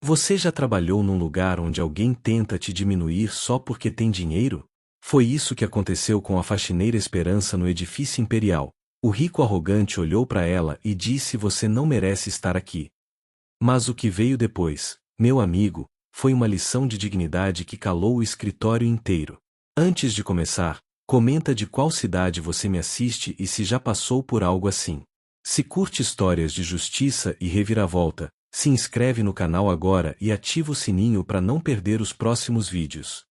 Você já trabalhou num lugar onde alguém tenta te diminuir só porque tem dinheiro? Foi isso que aconteceu com a faxineira Esperança no edifício imperial. O rico arrogante olhou para ela e disse: Você não merece estar aqui. Mas o que veio depois, meu amigo, foi uma lição de dignidade que calou o escritório inteiro. Antes de começar, comenta de qual cidade você me assiste e se já passou por algo assim. Se curte histórias de justiça e reviravolta, se inscreve no canal agora e ativa o sininho para não perder os próximos vídeos.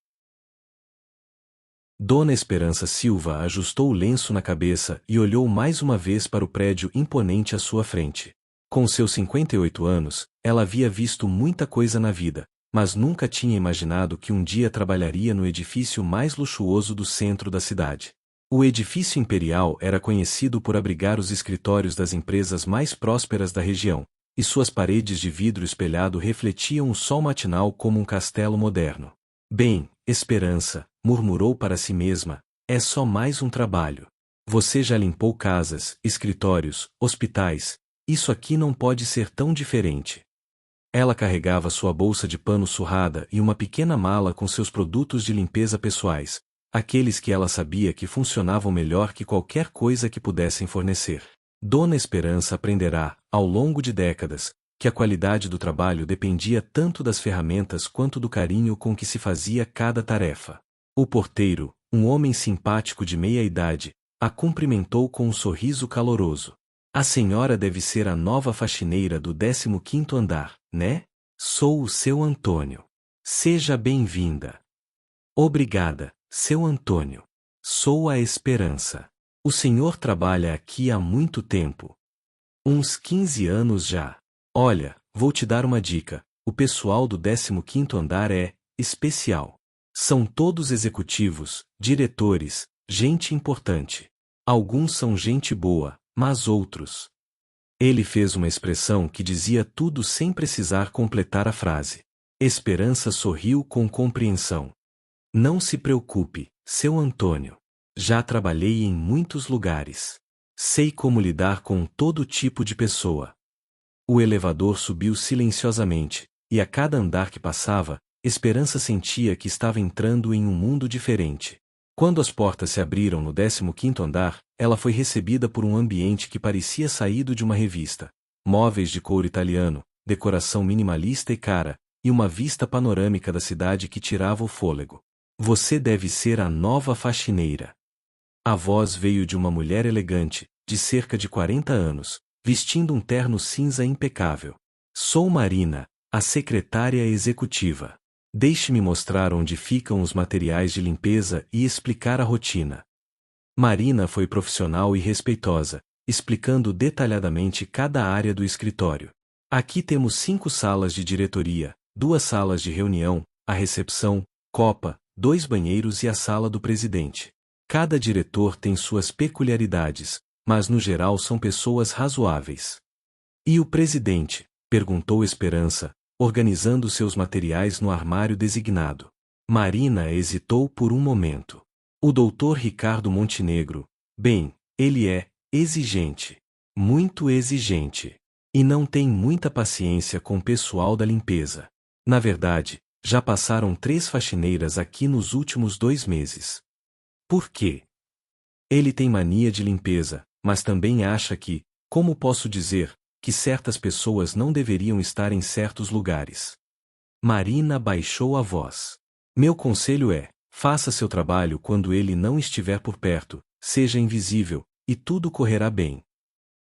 Dona Esperança Silva ajustou o lenço na cabeça e olhou mais uma vez para o prédio imponente à sua frente. Com seus 58 anos, ela havia visto muita coisa na vida, mas nunca tinha imaginado que um dia trabalharia no edifício mais luxuoso do centro da cidade. O edifício imperial era conhecido por abrigar os escritórios das empresas mais prósperas da região, e suas paredes de vidro espelhado refletiam o sol matinal como um castelo moderno. Bem, Esperança, murmurou para si mesma, é só mais um trabalho. Você já limpou casas, escritórios, hospitais, isso aqui não pode ser tão diferente. Ela carregava sua bolsa de pano surrada e uma pequena mala com seus produtos de limpeza pessoais, aqueles que ela sabia que funcionavam melhor que qualquer coisa que pudessem fornecer. Dona Esperança aprenderá, ao longo de décadas, que a qualidade do trabalho dependia tanto das ferramentas quanto do carinho com que se fazia cada tarefa. O porteiro, um homem simpático de meia-idade, a cumprimentou com um sorriso caloroso. A senhora deve ser a nova faxineira do 15º andar, né? Sou o seu Antônio. Seja bem-vinda. Obrigada, seu Antônio. Sou a Esperança. O senhor trabalha aqui há muito tempo. Uns 15 anos já. Olha, vou te dar uma dica. O pessoal do 15º andar é especial. São todos executivos, diretores, gente importante. Alguns são gente boa, mas outros. Ele fez uma expressão que dizia tudo sem precisar completar a frase. Esperança sorriu com compreensão. Não se preocupe, seu Antônio. Já trabalhei em muitos lugares. Sei como lidar com todo tipo de pessoa. O elevador subiu silenciosamente, e a cada andar que passava, Esperança sentia que estava entrando em um mundo diferente. Quando as portas se abriram no 15º andar, ela foi recebida por um ambiente que parecia saído de uma revista. Móveis de couro italiano, decoração minimalista e cara, e uma vista panorâmica da cidade que tirava o fôlego. Você deve ser a nova faxineira. A voz veio de uma mulher elegante, de cerca de 40 anos, vestindo um terno cinza impecável. Sou Marina, a secretária executiva. Deixe-me mostrar onde ficam os materiais de limpeza e explicar a rotina. Marina foi profissional e respeitosa, explicando detalhadamente cada área do escritório. Aqui temos 5 salas de diretoria, 2 salas de reunião, a recepção, copa, 2 banheiros e a sala do presidente. Cada diretor tem suas peculiaridades, mas no geral são pessoas razoáveis. E o presidente? Perguntou Esperança, organizando seus materiais no armário designado. Marina hesitou por um momento. O doutor Ricardo Montenegro, bem, ele é exigente. Muito exigente. E não tem muita paciência com o pessoal da limpeza. Na verdade, já passaram 3 faxineiras aqui nos últimos 2 meses. Por quê? Ele tem mania de limpeza, mas também acha que, como posso dizer, que certas pessoas não deveriam estar em certos lugares. Marina baixou a voz. Meu conselho é, faça seu trabalho quando ele não estiver por perto, seja invisível, e tudo correrá bem.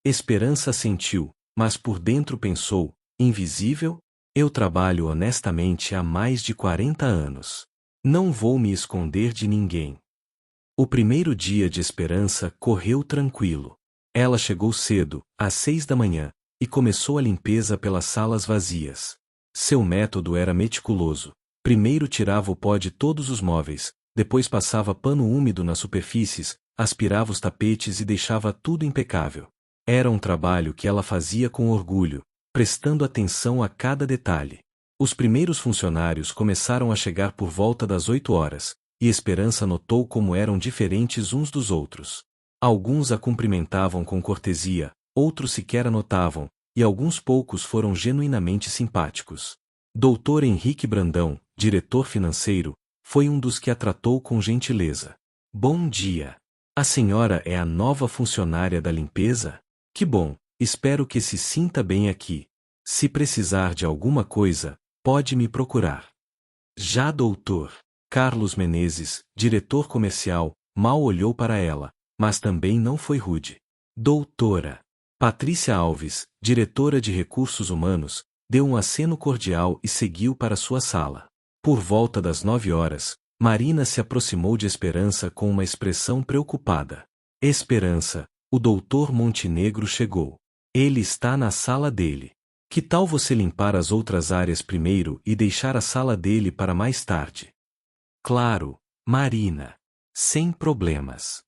Esperança assentiu, mas por dentro pensou, invisível? Eu trabalho honestamente há mais de 40 anos. Não vou me esconder de ninguém. O primeiro dia de Esperança correu tranquilo. Ela chegou cedo, às 6 da manhã, e começou a limpeza pelas salas vazias. Seu método era meticuloso. Primeiro tirava o pó de todos os móveis, depois passava pano úmido nas superfícies, aspirava os tapetes e deixava tudo impecável. Era um trabalho que ela fazia com orgulho, prestando atenção a cada detalhe. Os primeiros funcionários começaram a chegar por volta das 8 horas, e Esperança notou como eram diferentes uns dos outros. Alguns a cumprimentavam com cortesia, outros sequer a notavam, e alguns poucos foram genuinamente simpáticos. Dr. Henrique Brandão, diretor financeiro, foi um dos que a tratou com gentileza. Bom dia. A senhora é a nova funcionária da limpeza? Que bom, espero que se sinta bem aqui. Se precisar de alguma coisa, pode me procurar. Já Dr. Carlos Menezes, diretor comercial, mal olhou para ela, mas também não foi rude. Doutora Patrícia Alves, diretora de recursos humanos, deu um aceno cordial e seguiu para sua sala. Por volta das 9 horas, Marina se aproximou de Esperança com uma expressão preocupada. Esperança, o doutor Montenegro chegou. Ele está na sala dele. Que tal você limpar as outras áreas primeiro e deixar a sala dele para mais tarde? Claro, Marina. Sem problemas.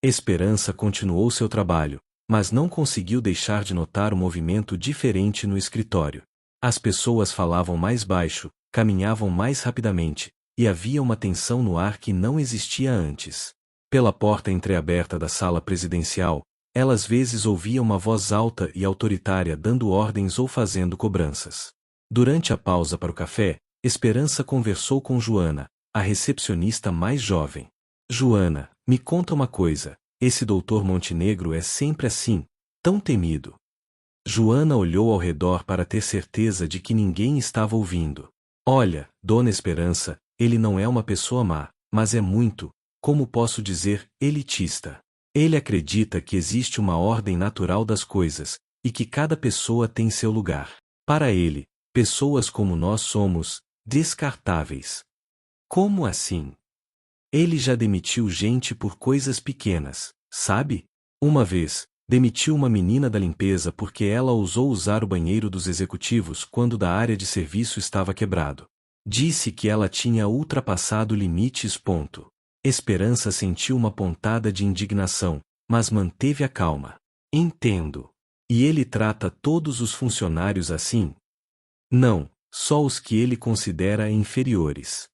Esperança continuou seu trabalho, mas não conseguiu deixar de notar um movimento diferente no escritório. As pessoas falavam mais baixo, caminhavam mais rapidamente, e havia uma tensão no ar que não existia antes. Pela porta entreaberta da sala presidencial, ela às vezes ouvia uma voz alta e autoritária dando ordens ou fazendo cobranças. Durante a pausa para o café, Esperança conversou com Joana, a recepcionista mais jovem. Joana, me conta uma coisa, esse doutor Montenegro é sempre assim, tão temido. Joana olhou ao redor para ter certeza de que ninguém estava ouvindo. Olha, Dona Esperança, ele não é uma pessoa má, mas é muito, como posso dizer, elitista. Ele acredita que existe uma ordem natural das coisas, e que cada pessoa tem seu lugar. Para ele, pessoas como nós somos, descartáveis. Como assim? Ele já demitiu gente por coisas pequenas, sabe? Uma vez, demitiu uma menina da limpeza porque ela ousou usar o banheiro dos executivos quando da área de serviço estava quebrado. Disse que ela tinha ultrapassado limites. Esperança sentiu uma pontada de indignação, mas manteve a calma. Entendo. E ele trata todos os funcionários assim? Não, só os que ele considera inferiores.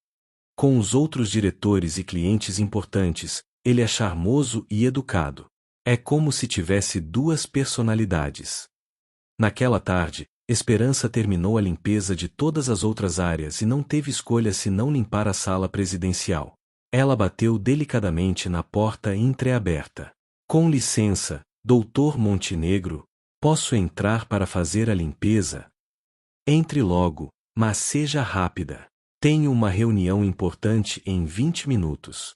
Com os outros diretores e clientes importantes, ele é charmoso e educado. É como se tivesse duas personalidades. Naquela tarde, Esperança terminou a limpeza de todas as outras áreas e não teve escolha senão limpar a sala presidencial. Ela bateu delicadamente na porta entreaberta. Com licença, doutor Montenegro, posso entrar para fazer a limpeza? Entre logo, mas seja rápida. Tenho uma reunião importante em 20 minutos.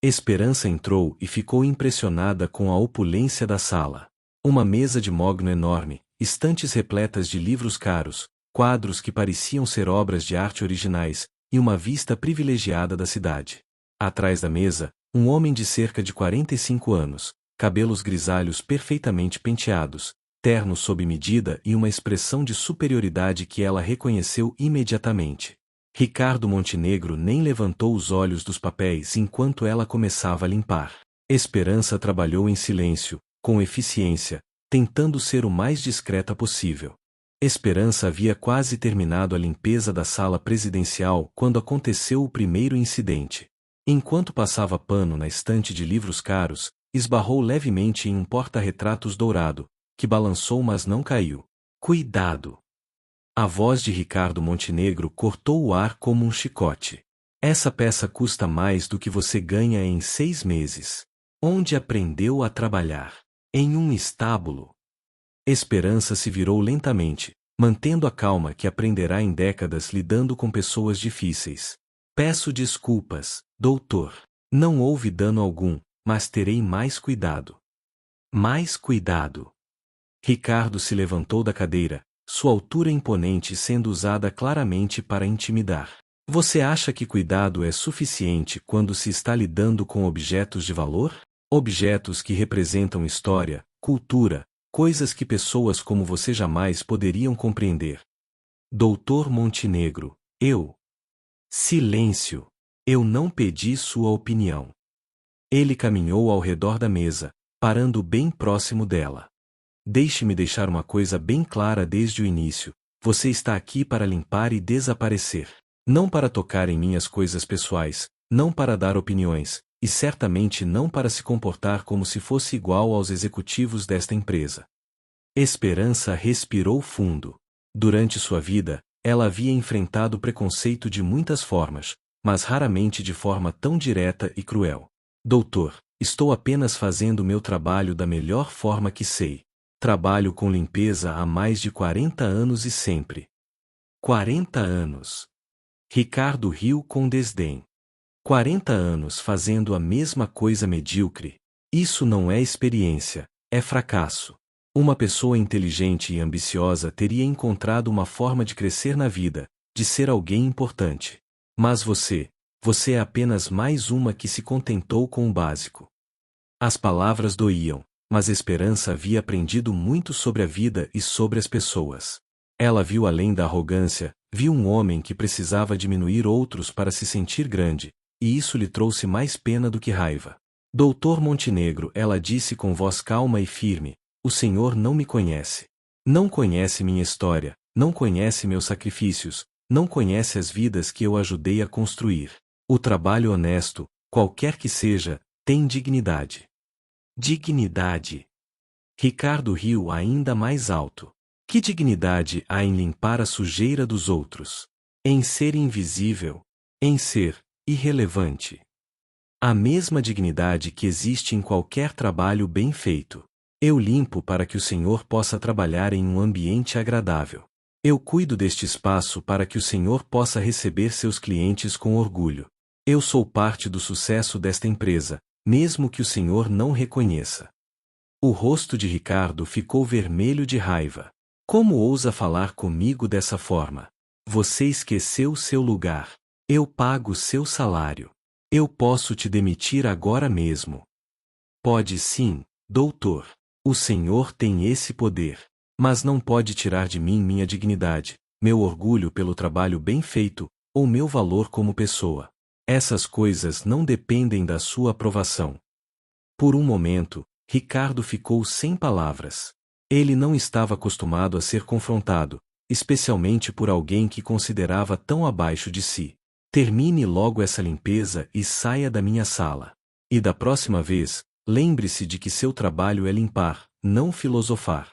Esperança entrou e ficou impressionada com a opulência da sala. Uma mesa de mogno enorme, estantes repletas de livros caros, quadros que pareciam ser obras de arte originais, e uma vista privilegiada da cidade. Atrás da mesa, um homem de cerca de 45 anos, cabelos grisalhos perfeitamente penteados, terno sob medida e uma expressão de superioridade que ela reconheceu imediatamente. Ricardo Montenegro nem levantou os olhos dos papéis enquanto ela começava a limpar. Esperança trabalhou em silêncio, com eficiência, tentando ser o mais discreta possível. Esperança havia quase terminado a limpeza da sala presidencial quando aconteceu o primeiro incidente. Enquanto passava pano na estante de livros caros, esbarrou levemente em um porta-retratos dourado, que balançou mas não caiu. Cuidado! A voz de Ricardo Montenegro cortou o ar como um chicote. Essa peça custa mais do que você ganha em 6 meses. Onde aprendeu a trabalhar? Em um estábulo. Esperança se virou lentamente, mantendo a calma que aprenderá em décadas lidando com pessoas difíceis. Peço desculpas, doutor. Não houve dano algum, mas terei mais cuidado. Mais cuidado. Ricardo se levantou da cadeira, sua altura imponente sendo usada claramente para intimidar. Você acha que cuidado é suficiente quando se está lidando com objetos de valor? Objetos que representam história, cultura, coisas que pessoas como você jamais poderiam compreender. Doutor Montenegro, eu. Silêncio. Eu não pedi sua opinião. Ele caminhou ao redor da mesa, parando bem próximo dela. Deixe-me deixar uma coisa bem clara desde o início. Você está aqui para limpar e desaparecer. Não para tocar em minhas coisas pessoais, não para dar opiniões, e certamente não para se comportar como se fosse igual aos executivos desta empresa. Esperança respirou fundo. Durante sua vida, ela havia enfrentado preconceito de muitas formas, mas raramente de forma tão direta e cruel. Doutor, estou apenas fazendo meu trabalho da melhor forma que sei. Trabalho com limpeza há mais de 40 anos e sempre. 40 anos. Ricardo riu com desdém. 40 anos fazendo a mesma coisa medíocre. Isso não é experiência, é fracasso. Uma pessoa inteligente e ambiciosa teria encontrado uma forma de crescer na vida, de ser alguém importante. Mas você é apenas mais uma que se contentou com o básico. As palavras doíam, mas Esperança havia aprendido muito sobre a vida e sobre as pessoas. Ela viu além da arrogância, viu um homem que precisava diminuir outros para se sentir grande, e isso lhe trouxe mais pena do que raiva. Doutor Montenegro, ela disse com voz calma e firme, o senhor não me conhece. Não conhece minha história, não conhece meus sacrifícios, não conhece as vidas que eu ajudei a construir. O trabalho honesto, qualquer que seja, tem dignidade. Dignidade. Ricardo riu ainda mais alto. Que dignidade há em limpar a sujeira dos outros? Em ser invisível? Em ser irrelevante? A mesma dignidade que existe em qualquer trabalho bem feito. Eu limpo para que o senhor possa trabalhar em um ambiente agradável. Eu cuido deste espaço para que o senhor possa receber seus clientes com orgulho. Eu sou parte do sucesso desta empresa, mesmo que o senhor não reconheça. O rosto de Ricardo ficou vermelho de raiva. Como ousa falar comigo dessa forma? Você esqueceu seu lugar. Eu pago seu salário. Eu posso te demitir agora mesmo. Pode sim, doutor. O senhor tem esse poder. Mas não pode tirar de mim minha dignidade, meu orgulho pelo trabalho bem feito, ou meu valor como pessoa. Essas coisas não dependem da sua aprovação. Por um momento, Ricardo ficou sem palavras. Ele não estava acostumado a ser confrontado, especialmente por alguém que considerava tão abaixo de si. Termine logo essa limpeza e saia da minha sala. E da próxima vez, lembre-se de que seu trabalho é limpar, não filosofar.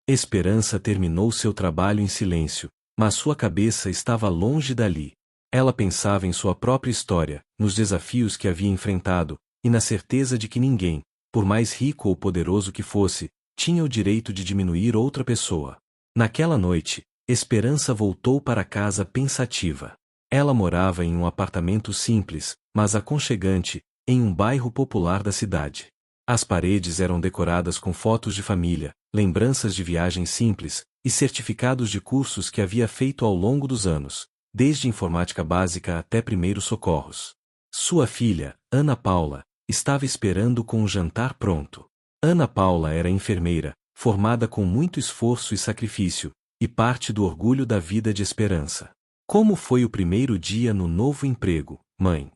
Esperança terminou seu trabalho em silêncio, mas sua cabeça estava longe dali. Ela pensava em sua própria história, nos desafios que havia enfrentado, e na certeza de que ninguém, por mais rico ou poderoso que fosse, tinha o direito de diminuir outra pessoa. Naquela noite, Esperança voltou para casa pensativa. Ela morava em um apartamento simples, mas aconchegante, em um bairro popular da cidade. As paredes eram decoradas com fotos de família, lembranças de viagens simples, e certificados de cursos que havia feito ao longo dos anos, desde informática básica até primeiros socorros. Sua filha, Ana Paula, estava esperando com o jantar pronto. Ana Paula era enfermeira, formada com muito esforço e sacrifício, e parte do orgulho da vida de Esperança. Como foi o primeiro dia no novo emprego, mãe?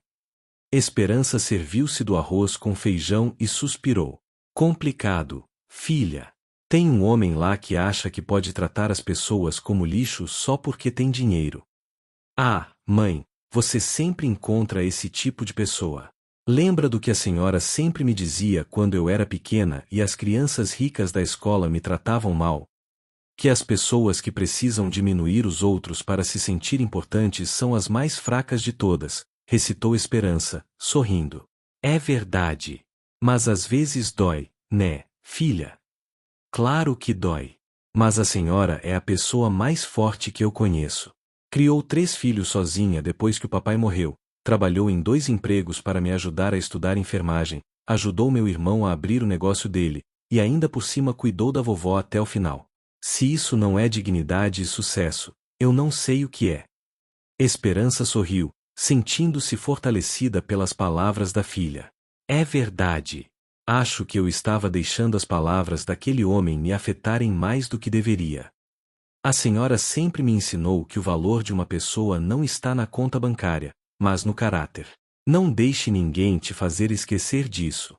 Esperança serviu-se do arroz com feijão e suspirou. Complicado, filha. Tem um homem lá que acha que pode tratar as pessoas como lixo só porque tem dinheiro. Ah, mãe, você sempre encontra esse tipo de pessoa. Lembra do que a senhora sempre me dizia quando eu era pequena e as crianças ricas da escola me tratavam mal? Que as pessoas que precisam diminuir os outros para se sentir importantes são as mais fracas de todas, recitou Esperança, sorrindo. É verdade. Mas às vezes dói, né, filha? Claro que dói. Mas a senhora é a pessoa mais forte que eu conheço. Criou 3 filhos sozinha depois que o papai morreu, trabalhou em 2 empregos para me ajudar a estudar enfermagem, ajudou meu irmão a abrir o negócio dele, e ainda por cima cuidou da vovó até o final. Se isso não é dignidade e sucesso, eu não sei o que é. Esperança sorriu, sentindo-se fortalecida pelas palavras da filha. É verdade. Acho que eu estava deixando as palavras daquele homem me afetarem mais do que deveria. A senhora sempre me ensinou que o valor de uma pessoa não está na conta bancária, mas no caráter. Não deixe ninguém te fazer esquecer disso.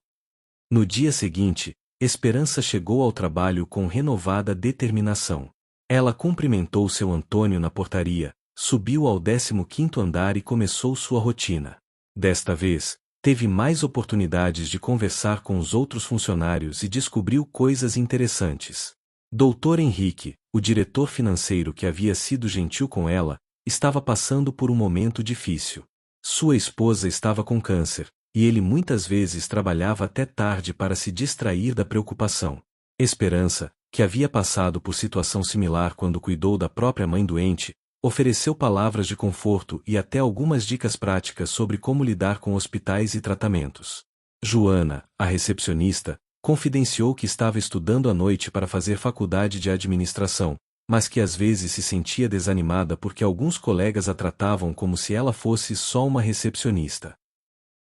No dia seguinte, Esperança chegou ao trabalho com renovada determinação. Ela cumprimentou seu Antônio na portaria, subiu ao 15º andar e começou sua rotina. Desta vez, teve mais oportunidades de conversar com os outros funcionários e descobriu coisas interessantes. Doutor Henrique, o diretor financeiro que havia sido gentil com ela, estava passando por um momento difícil. Sua esposa estava com câncer, e ele muitas vezes trabalhava até tarde para se distrair da preocupação. Esperança, que havia passado por situação similar quando cuidou da própria mãe doente, ofereceu palavras de conforto e até algumas dicas práticas sobre como lidar com hospitais e tratamentos. Joana, a recepcionista, confidenciou que estava estudando à noite para fazer faculdade de administração, mas que às vezes se sentia desanimada porque alguns colegas a tratavam como se ela fosse só uma recepcionista.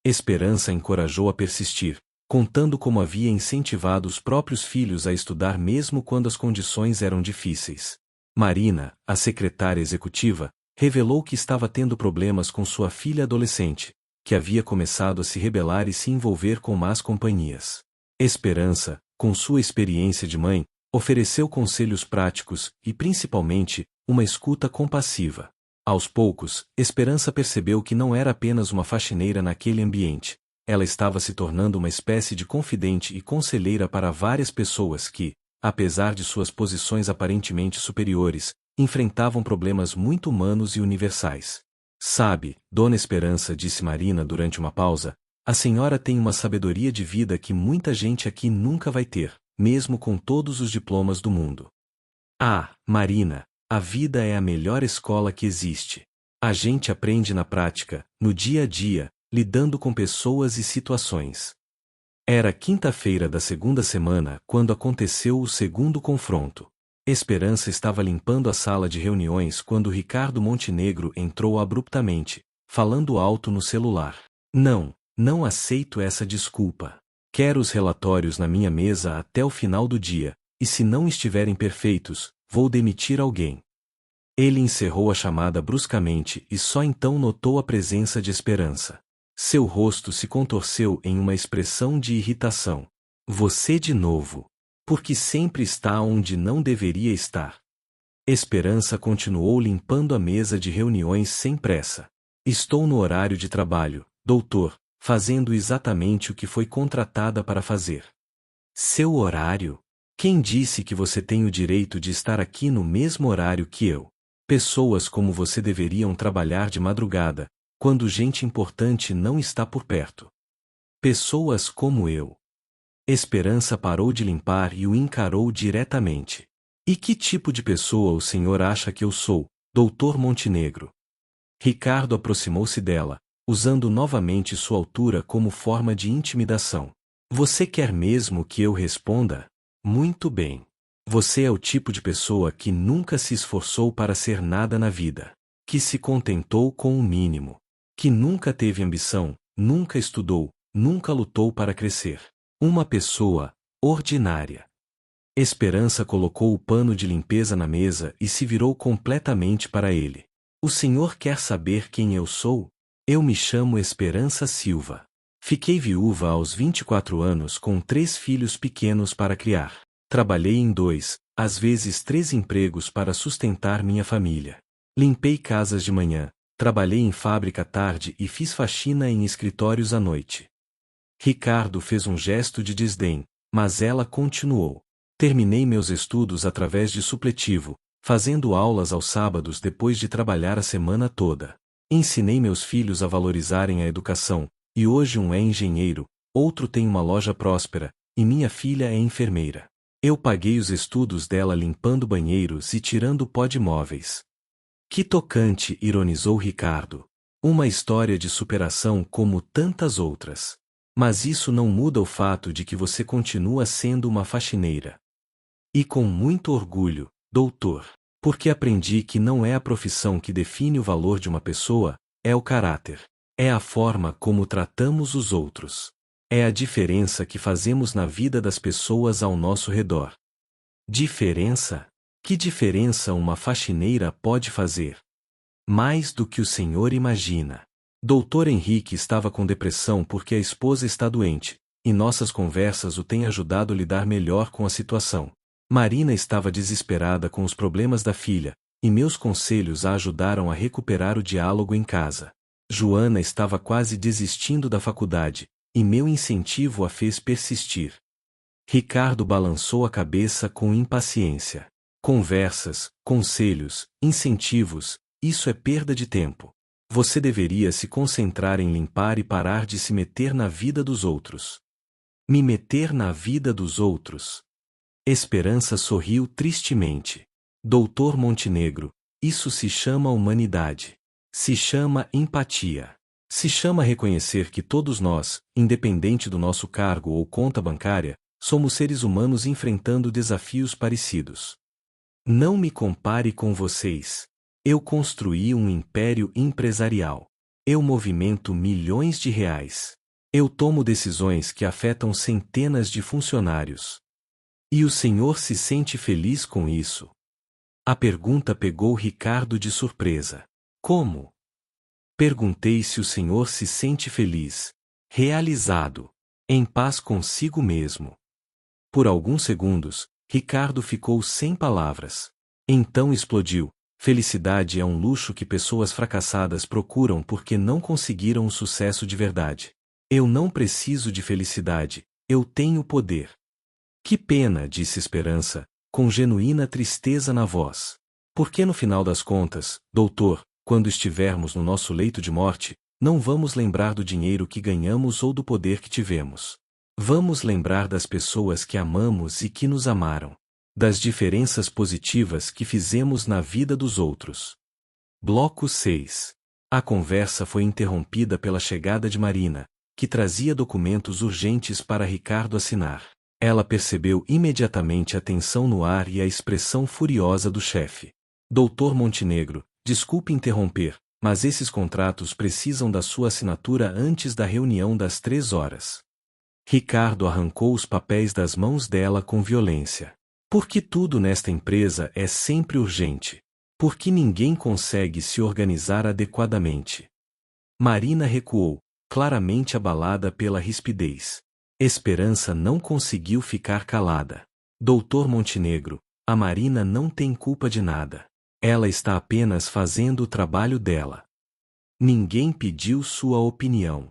Esperança encorajou a persistir, contando como havia incentivado os próprios filhos a estudar mesmo quando as condições eram difíceis. Marina, a secretária executiva, revelou que estava tendo problemas com sua filha adolescente, que havia começado a se rebelar e se envolver com más companhias. Esperança, com sua experiência de mãe, ofereceu conselhos práticos e, principalmente, uma escuta compassiva. Aos poucos, Esperança percebeu que não era apenas uma faxineira naquele ambiente. Ela estava se tornando uma espécie de confidente e conselheira para várias pessoas que, apesar de suas posições aparentemente superiores, enfrentavam problemas muito humanos e universais. Sabe, Dona Esperança, disse Marina durante uma pausa, a senhora tem uma sabedoria de vida que muita gente aqui nunca vai ter, mesmo com todos os diplomas do mundo. Ah, Marina, a vida é a melhor escola que existe. A gente aprende na prática, no dia a dia, lidando com pessoas e situações. Era quinta-feira da segunda semana quando aconteceu o segundo confronto. Esperança estava limpando a sala de reuniões quando Ricardo Montenegro entrou abruptamente, falando alto no celular. Não aceito essa desculpa. Quero os relatórios na minha mesa até o final do dia, e se não estiverem perfeitos, vou demitir alguém. Ele encerrou a chamada bruscamente e só então notou a presença de Esperança. Seu rosto se contorceu em uma expressão de irritação. Você de novo. Porque sempre está onde não deveria estar. Esperança continuou limpando a mesa de reuniões sem pressa. Estou no horário de trabalho, doutor, fazendo exatamente o que foi contratada para fazer. Seu horário? Quem disse que você tem o direito de estar aqui no mesmo horário que eu? Pessoas como você deveriam trabalhar de madrugada, quando gente importante não está por perto. Pessoas como eu. Esperança parou de limpar e o encarou diretamente. E que tipo de pessoa o senhor acha que eu sou, doutor Montenegro? Ricardo aproximou-se dela, usando novamente sua altura como forma de intimidação. Você quer mesmo que eu responda? Muito bem. Você é o tipo de pessoa que nunca se esforçou para ser nada na vida. Que se contentou com o mínimo. Que nunca teve ambição, nunca estudou, nunca lutou para crescer. Uma pessoa ordinária. Esperança colocou o pano de limpeza na mesa e se virou completamente para ele. O senhor quer saber quem eu sou? Eu me chamo Esperança Silva. Fiquei viúva aos 24 anos com 3 filhos pequenos para criar. Trabalhei em 2, às vezes 3 empregos para sustentar minha família. Limpei casas de manhã, trabalhei em fábrica à tarde e fiz faxina em escritórios à noite. Ricardo fez um gesto de desdém, mas ela continuou. Terminei meus estudos através de supletivo, fazendo aulas aos sábados depois de trabalhar a semana toda. Ensinei meus filhos a valorizarem a educação, e hoje um é engenheiro, outro tem uma loja próspera, e minha filha é enfermeira. Eu paguei os estudos dela limpando banheiros e tirando pó de móveis. Que tocante, ironizou Ricardo. Uma história de superação como tantas outras. Mas isso não muda o fato de que você continua sendo uma faxineira. E com muito orgulho, doutor. Porque aprendi que não é a profissão que define o valor de uma pessoa, é o caráter. É a forma como tratamos os outros. É a diferença que fazemos na vida das pessoas ao nosso redor. Diferença? Que diferença uma faxineira pode fazer? Mais do que o senhor imagina. Doutor Henrique estava com depressão porque a esposa está doente, e nossas conversas o têm ajudado a lidar melhor com a situação. Marina estava desesperada com os problemas da filha, e meus conselhos a ajudaram a recuperar o diálogo em casa. Joana estava quase desistindo da faculdade, e meu incentivo a fez persistir. Ricardo balançou a cabeça com impaciência. Conversas, conselhos, incentivos, isso é perda de tempo. Você deveria se concentrar em limpar e parar de se meter na vida dos outros. Me meter na vida dos outros. Esperança sorriu tristemente. Doutor Montenegro, isso se chama humanidade. Se chama empatia. Se chama reconhecer que todos nós, independente do nosso cargo ou conta bancária, somos seres humanos enfrentando desafios parecidos. Não me compare com vocês. Eu construí um império empresarial. Eu movimento milhões de reais. Eu tomo decisões que afetam centenas de funcionários. E o senhor se sente feliz com isso? A pergunta pegou Ricardo de surpresa. Como? Perguntei se o senhor se sente feliz, realizado, em paz consigo mesmo. Por alguns segundos, Ricardo ficou sem palavras. Então explodiu. Felicidade é um luxo que pessoas fracassadas procuram porque não conseguiram o sucesso de verdade. Eu não preciso de felicidade, eu tenho poder. Que pena, disse Esperança, com genuína tristeza na voz. Porque no final das contas, doutor, quando estivermos no nosso leito de morte, não vamos lembrar do dinheiro que ganhamos ou do poder que tivemos. Vamos lembrar das pessoas que amamos e que nos amaram. Das diferenças positivas que fizemos na vida dos outros. Bloco 6. A conversa foi interrompida pela chegada de Marina, que trazia documentos urgentes para Ricardo assinar. Ela percebeu imediatamente a tensão no ar e a expressão furiosa do chefe. Doutor Montenegro, desculpe interromper, mas esses contratos precisam da sua assinatura antes da reunião das 3 horas. Ricardo arrancou os papéis das mãos dela com violência. Porque tudo nesta empresa é sempre urgente. Porque ninguém consegue se organizar adequadamente. Marina recuou, claramente abalada pela rispidez. Esperança não conseguiu ficar calada. Doutor Montenegro, a Marina não tem culpa de nada. Ela está apenas fazendo o trabalho dela. Ninguém pediu sua opinião.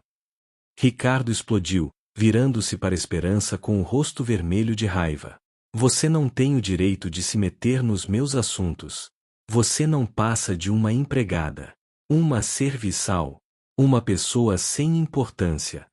Ricardo explodiu, virando-se para Esperança com o rosto vermelho de raiva. Você não tem o direito de se meter nos meus assuntos. Você não passa de uma empregada. Uma serviçal. Uma pessoa sem importância.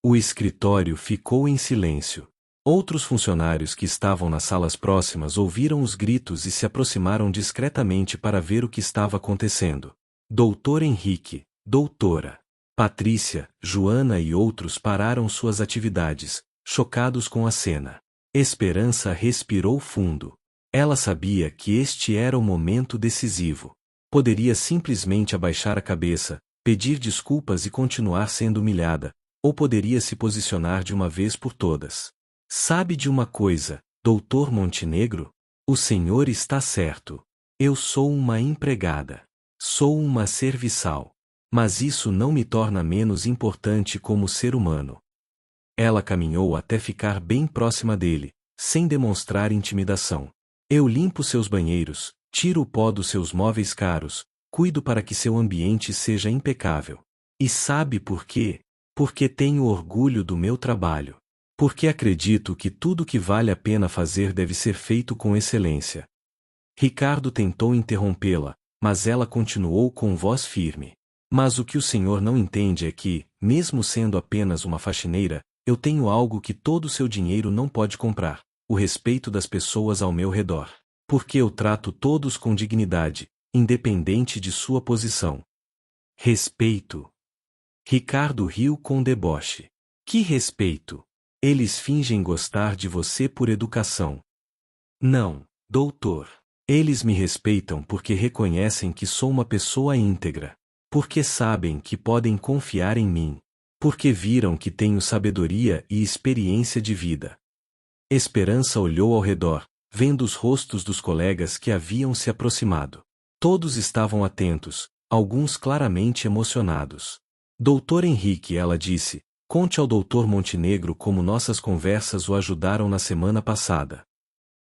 O escritório ficou em silêncio. Outros funcionários que estavam nas salas próximas ouviram os gritos e se aproximaram discretamente para ver o que estava acontecendo. Doutor Henrique, doutora Patrícia, Joana e outros pararam suas atividades, chocados com a cena. Esperança respirou fundo. Ela sabia que este era o momento decisivo. Poderia simplesmente abaixar a cabeça, pedir desculpas e continuar sendo humilhada, ou poderia se posicionar de uma vez por todas. Sabe de uma coisa, doutor Montenegro? O senhor está certo. Eu sou uma empregada. Sou uma serviçal. Mas isso não me torna menos importante como ser humano. Ela caminhou até ficar bem próxima dele, sem demonstrar intimidação. Eu limpo seus banheiros, tiro o pó dos seus móveis caros, cuido para que seu ambiente seja impecável. E sabe por quê? Porque tenho orgulho do meu trabalho. Porque acredito que tudo que vale a pena fazer deve ser feito com excelência. Ricardo tentou interrompê-la, mas ela continuou com voz firme. Mas o que o senhor não entende é que, mesmo sendo apenas uma faxineira, eu tenho algo que todo o seu dinheiro não pode comprar, o respeito das pessoas ao meu redor. Porque eu trato todos com dignidade, independente de sua posição. Respeito. Ricardo riu com deboche. Que respeito? Eles fingem gostar de você por educação. Não, doutor. Eles me respeitam porque reconhecem que sou uma pessoa íntegra. Porque sabem que podem confiar em mim. Porque viram que tenho sabedoria e experiência de vida. Esperança olhou ao redor, vendo os rostos dos colegas que haviam se aproximado. Todos estavam atentos, alguns claramente emocionados. Doutor Henrique, ela disse, conte ao doutor Montenegro como nossas conversas o ajudaram na semana passada.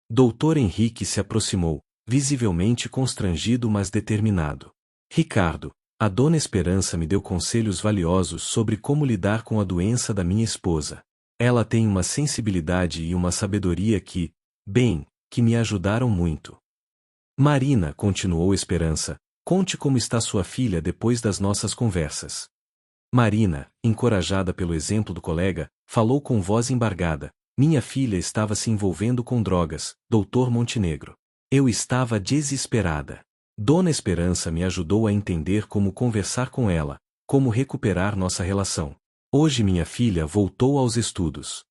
Doutor Henrique se aproximou, visivelmente constrangido mas determinado. Ricardo, a dona Esperança me deu conselhos valiosos sobre como lidar com a doença da minha esposa. Ela tem uma sensibilidade e uma sabedoria que me ajudaram muito. Marina, continuou Esperança, conte como está sua filha depois das nossas conversas. Marina, encorajada pelo exemplo do colega, falou com voz embargada. Minha filha estava se envolvendo com drogas, Dr. Montenegro. Eu estava desesperada. Dona Esperança me ajudou a entender como conversar com ela, como recuperar nossa relação. Hoje minha filha voltou aos estudos.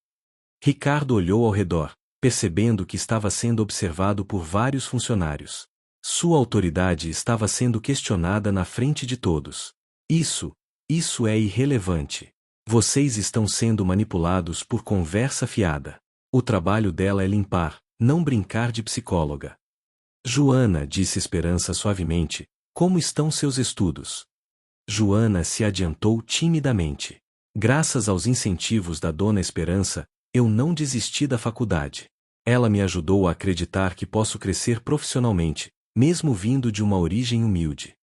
Ricardo olhou ao redor, percebendo que estava sendo observado por vários funcionários. Sua autoridade estava sendo questionada na frente de todos. Isso é irrelevante. Vocês estão sendo manipulados por conversa fiada. O trabalho dela é limpar, não brincar de psicóloga. Joana, disse Esperança suavemente, como estão seus estudos? Joana se adiantou timidamente. Graças aos incentivos da Dona Esperança, eu não desisti da faculdade. Ela me ajudou a acreditar que posso crescer profissionalmente, mesmo vindo de uma origem humilde.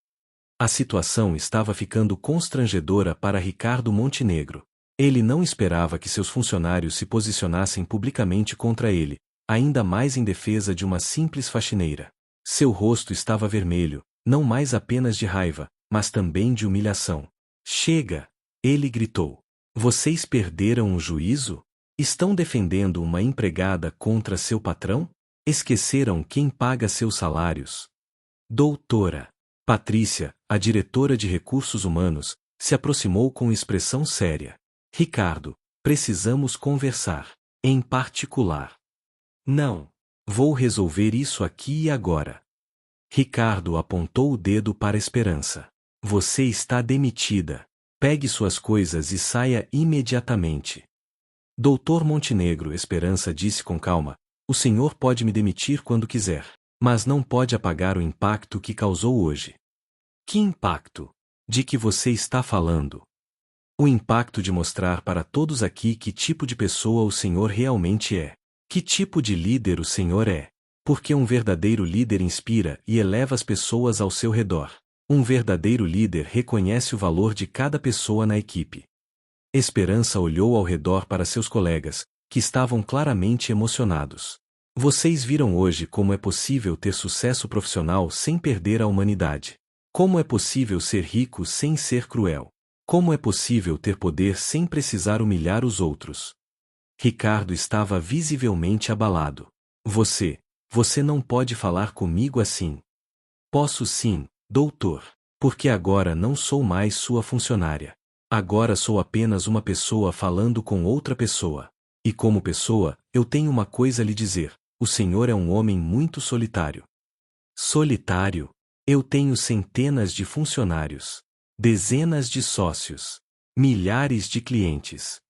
A situação estava ficando constrangedora para Ricardo Montenegro. Ele não esperava que seus funcionários se posicionassem publicamente contra ele, ainda mais em defesa de uma simples faxineira. Seu rosto estava vermelho, não mais apenas de raiva, mas também de humilhação. Chega! Ele gritou. Vocês perderam o juízo? Estão defendendo uma empregada contra seu patrão? Esqueceram quem paga seus salários? Doutora Patrícia, a diretora de recursos humanos, se aproximou com expressão séria. Ricardo, precisamos conversar. Em particular. Não. Vou resolver isso aqui e agora. Ricardo apontou o dedo para Esperança. Você está demitida. Pegue suas coisas e saia imediatamente. Doutor Montenegro, Esperança disse com calma, o senhor pode me demitir quando quiser, mas não pode apagar o impacto que causou hoje. Que impacto? De que você está falando? O impacto de mostrar para todos aqui que tipo de pessoa o senhor realmente é. Que tipo de líder o senhor é. Porque um verdadeiro líder inspira e eleva as pessoas ao seu redor. Um verdadeiro líder reconhece o valor de cada pessoa na equipe. Esperança olhou ao redor para seus colegas, que estavam claramente emocionados. Vocês viram hoje como é possível ter sucesso profissional sem perder a humanidade. Como é possível ser rico sem ser cruel. Como é possível ter poder sem precisar humilhar os outros. Ricardo estava visivelmente abalado. Você não pode falar comigo assim. Posso sim, doutor. Porque agora não sou mais sua funcionária. Agora sou apenas uma pessoa falando com outra pessoa. E como pessoa, eu tenho uma coisa a lhe dizer. O senhor é um homem muito solitário. Solitário? Eu tenho centenas de funcionários. Dezenas de sócios. Milhares de clientes.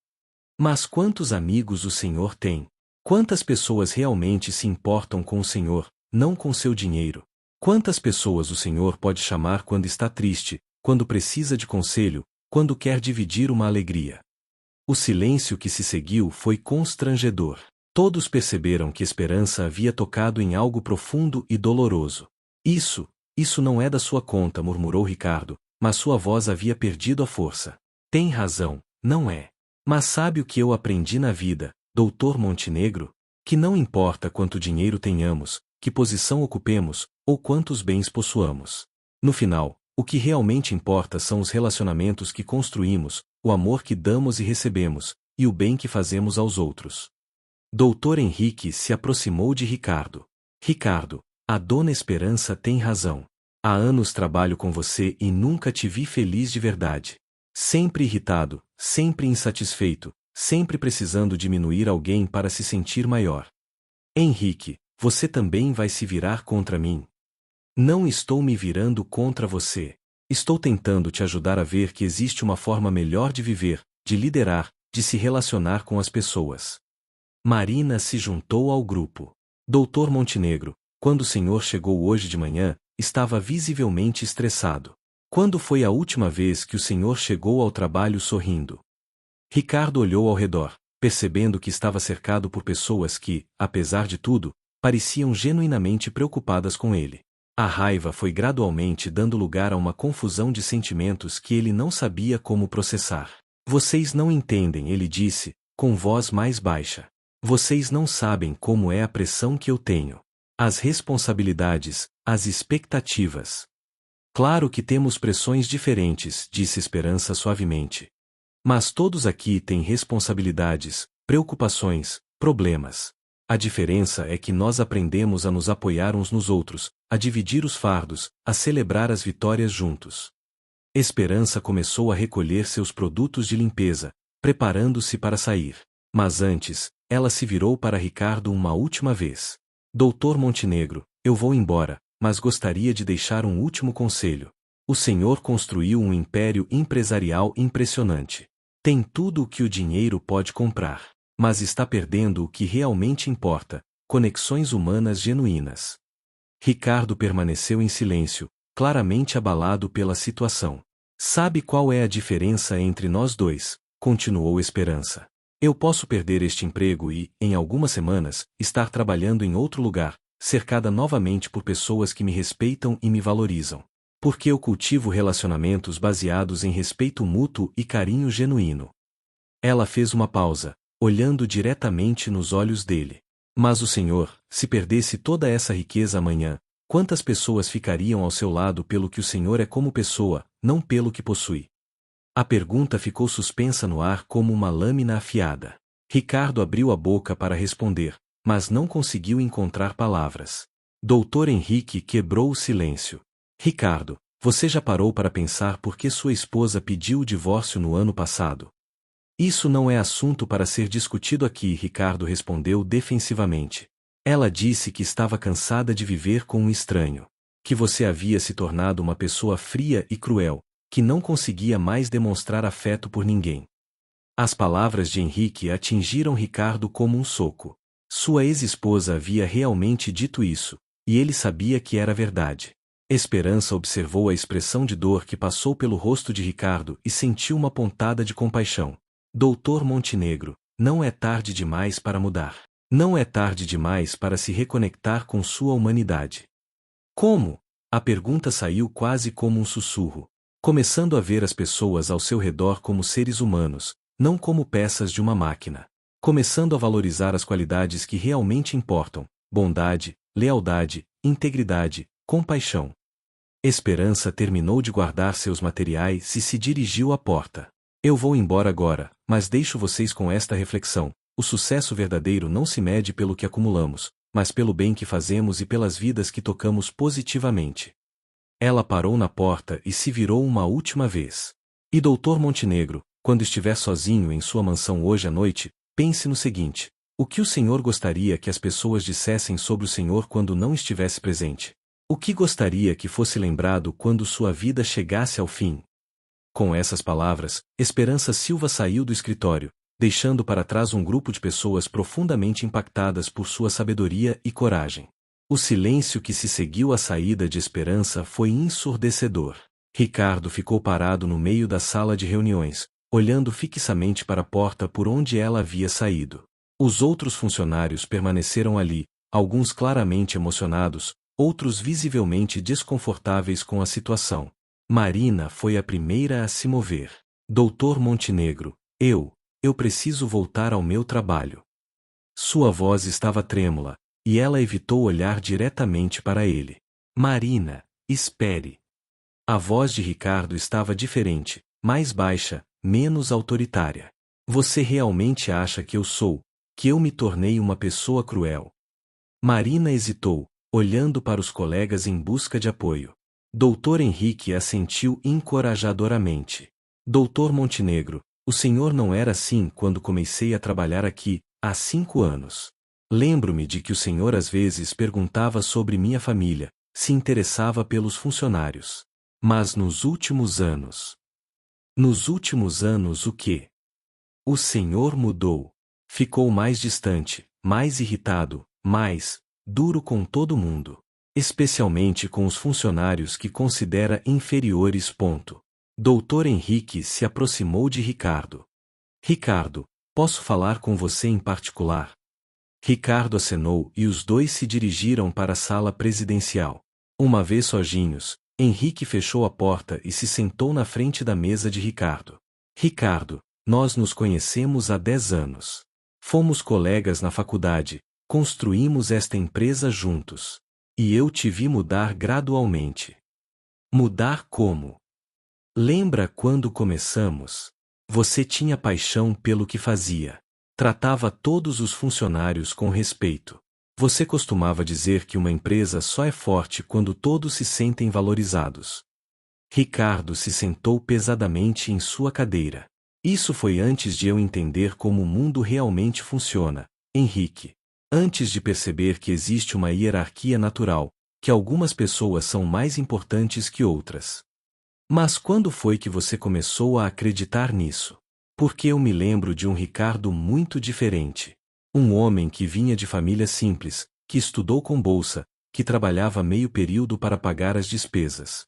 Mas quantos amigos o senhor tem? Quantas pessoas realmente se importam com o senhor, não com seu dinheiro? Quantas pessoas o senhor pode chamar quando está triste, quando precisa de conselho, quando quer dividir uma alegria? O silêncio que se seguiu foi constrangedor. Todos perceberam que Esperança havia tocado em algo profundo e doloroso. Isso não é da sua conta, murmurou Ricardo, mas sua voz havia perdido a força. Tem razão, não é. Mas sabe o que eu aprendi na vida, doutor Montenegro? Que não importa quanto dinheiro tenhamos, que posição ocupemos, ou quantos bens possuamos. No final, o que realmente importa são os relacionamentos que construímos, o amor que damos e recebemos, e o bem que fazemos aos outros. Doutor Henrique se aproximou de Ricardo. Ricardo, a Dona Esperança tem razão. Há anos trabalho com você e nunca te vi feliz de verdade. Sempre irritado, sempre insatisfeito, sempre precisando diminuir alguém para se sentir maior. Henrique, você também vai se virar contra mim? Não estou me virando contra você. Estou tentando te ajudar a ver que existe uma forma melhor de viver, de liderar, de se relacionar com as pessoas. Marina se juntou ao grupo. Doutor Montenegro, quando o senhor chegou hoje de manhã, estava visivelmente estressado. Quando foi a última vez que o senhor chegou ao trabalho sorrindo? Ricardo olhou ao redor, percebendo que estava cercado por pessoas que, apesar de tudo, pareciam genuinamente preocupadas com ele. A raiva foi gradualmente dando lugar a uma confusão de sentimentos que ele não sabia como processar. Vocês não entendem, ele disse, com voz mais baixa. Vocês não sabem como é a pressão que eu tenho. As responsabilidades, as expectativas. Claro que temos pressões diferentes, disse Esperança suavemente. Mas todos aqui têm responsabilidades, preocupações, problemas. A diferença é que nós aprendemos a nos apoiar uns nos outros, a dividir os fardos, a celebrar as vitórias juntos. Esperança começou a recolher seus produtos de limpeza, preparando-se para sair. Mas antes, ela se virou para Ricardo uma última vez. Doutor Montenegro, eu vou embora, mas gostaria de deixar um último conselho. O senhor construiu um império empresarial impressionante. Tem tudo o que o dinheiro pode comprar, mas está perdendo o que realmente importa, conexões humanas genuínas. Ricardo permaneceu em silêncio, claramente abalado pela situação. Sabe qual é a diferença entre nós dois? Continuou Esperança. Eu posso perder este emprego e, em algumas semanas, estar trabalhando em outro lugar, cercada novamente por pessoas que me respeitam e me valorizam. Porque eu cultivo relacionamentos baseados em respeito mútuo e carinho genuíno. Ela fez uma pausa, olhando diretamente nos olhos dele. Mas o senhor, se perdesse toda essa riqueza amanhã, quantas pessoas ficariam ao seu lado pelo que o senhor é como pessoa, não pelo que possui? A pergunta ficou suspensa no ar como uma lâmina afiada. Ricardo abriu a boca para responder, mas não conseguiu encontrar palavras. Doutor Henrique quebrou o silêncio. Ricardo, você já parou para pensar por que sua esposa pediu o divórcio no ano passado? Isso não é assunto para ser discutido aqui, Ricardo respondeu defensivamente. Ela disse que estava cansada de viver com um estranho. Que você havia se tornado uma pessoa fria e cruel, que não conseguia mais demonstrar afeto por ninguém. As palavras de Henrique atingiram Ricardo como um soco. Sua ex-esposa havia realmente dito isso, e ele sabia que era verdade. Esperança observou a expressão de dor que passou pelo rosto de Ricardo e sentiu uma pontada de compaixão. Doutor Montenegro, não é tarde demais para mudar. Não é tarde demais para se reconectar com sua humanidade. Como? A pergunta saiu quase como um sussurro. Começando a ver as pessoas ao seu redor como seres humanos, não como peças de uma máquina. Começando a valorizar as qualidades que realmente importam: bondade, lealdade, integridade, compaixão. Esperança terminou de guardar seus materiais e se dirigiu à porta. Eu vou embora agora, mas deixo vocês com esta reflexão: o sucesso verdadeiro não se mede pelo que acumulamos, mas pelo bem que fazemos e pelas vidas que tocamos positivamente. Ela parou na porta e se virou uma última vez. E doutor Montenegro, quando estiver sozinho em sua mansão hoje à noite, pense no seguinte: o que o senhor gostaria que as pessoas dissessem sobre o senhor quando não estivesse presente? O que gostaria que fosse lembrado quando sua vida chegasse ao fim? Com essas palavras, Esperança Silva saiu do escritório, deixando para trás um grupo de pessoas profundamente impactadas por sua sabedoria e coragem. O silêncio que se seguiu à saída de Esperança foi ensurdecedor. Ricardo ficou parado no meio da sala de reuniões, olhando fixamente para a porta por onde ela havia saído. Os outros funcionários permaneceram ali, alguns claramente emocionados, outros visivelmente desconfortáveis com a situação. Marina foi a primeira a se mover. Doutor Montenegro, eu preciso voltar ao meu trabalho. Sua voz estava trêmula, e ela evitou olhar diretamente para ele. Marina, espere. A voz de Ricardo estava diferente, mais baixa, menos autoritária. Você realmente acha que eu me tornei uma pessoa cruel? Marina hesitou, olhando para os colegas em busca de apoio. Doutor Henrique assentiu encorajadoramente. Doutor Montenegro, o senhor não era assim quando comecei a trabalhar aqui, há 5 anos. Lembro-me de que o senhor às vezes perguntava sobre minha família, se interessava pelos funcionários. Mas nos últimos anos... Nos últimos anos o quê? O senhor mudou. Ficou mais distante, mais irritado, mais duro com todo mundo. Especialmente com os funcionários que considera inferiores. Doutor Henrique se aproximou de Ricardo. Ricardo, posso falar com você em particular? Ricardo acenou e os dois se dirigiram para a sala presidencial. Uma vez sozinhos, Henrique fechou a porta e se sentou na frente da mesa de Ricardo. Ricardo, Nós nos conhecemos há 10 anos. Fomos colegas na faculdade, construímos esta empresa juntos. E eu te vi mudar gradualmente. Mudar como? Lembra quando começamos? Você tinha paixão pelo que fazia. Tratava todos os funcionários com respeito. Você costumava dizer que uma empresa só é forte quando todos se sentem valorizados. Ricardo se sentou pesadamente em sua cadeira. Isso foi antes de eu entender como o mundo realmente funciona, Henrique. Antes de perceber que existe uma hierarquia natural, que algumas pessoas são mais importantes que outras. Mas quando foi que você começou a acreditar nisso? Porque eu me lembro de um Ricardo muito diferente. Um homem que vinha de família simples, que estudou com bolsa, que trabalhava meio período para pagar as despesas.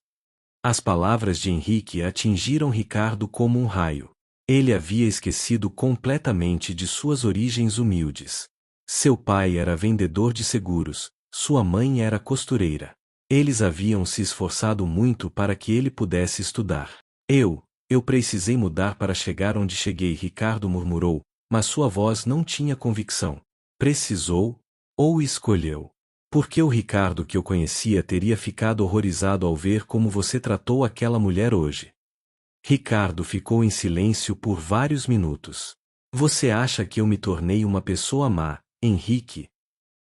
As palavras de Henrique atingiram Ricardo como um raio. Ele havia esquecido completamente de suas origens humildes. Seu pai era vendedor de seguros, sua mãe era costureira. Eles haviam se esforçado muito para que ele pudesse estudar. Eu precisei mudar para chegar onde cheguei, Ricardo murmurou, mas sua voz não tinha convicção. Precisou? Ou escolheu? Porque o Ricardo que eu conhecia teria ficado horrorizado ao ver como você tratou aquela mulher hoje. Ricardo ficou em silêncio por vários minutos. Você acha que eu me tornei uma pessoa má, Henrique?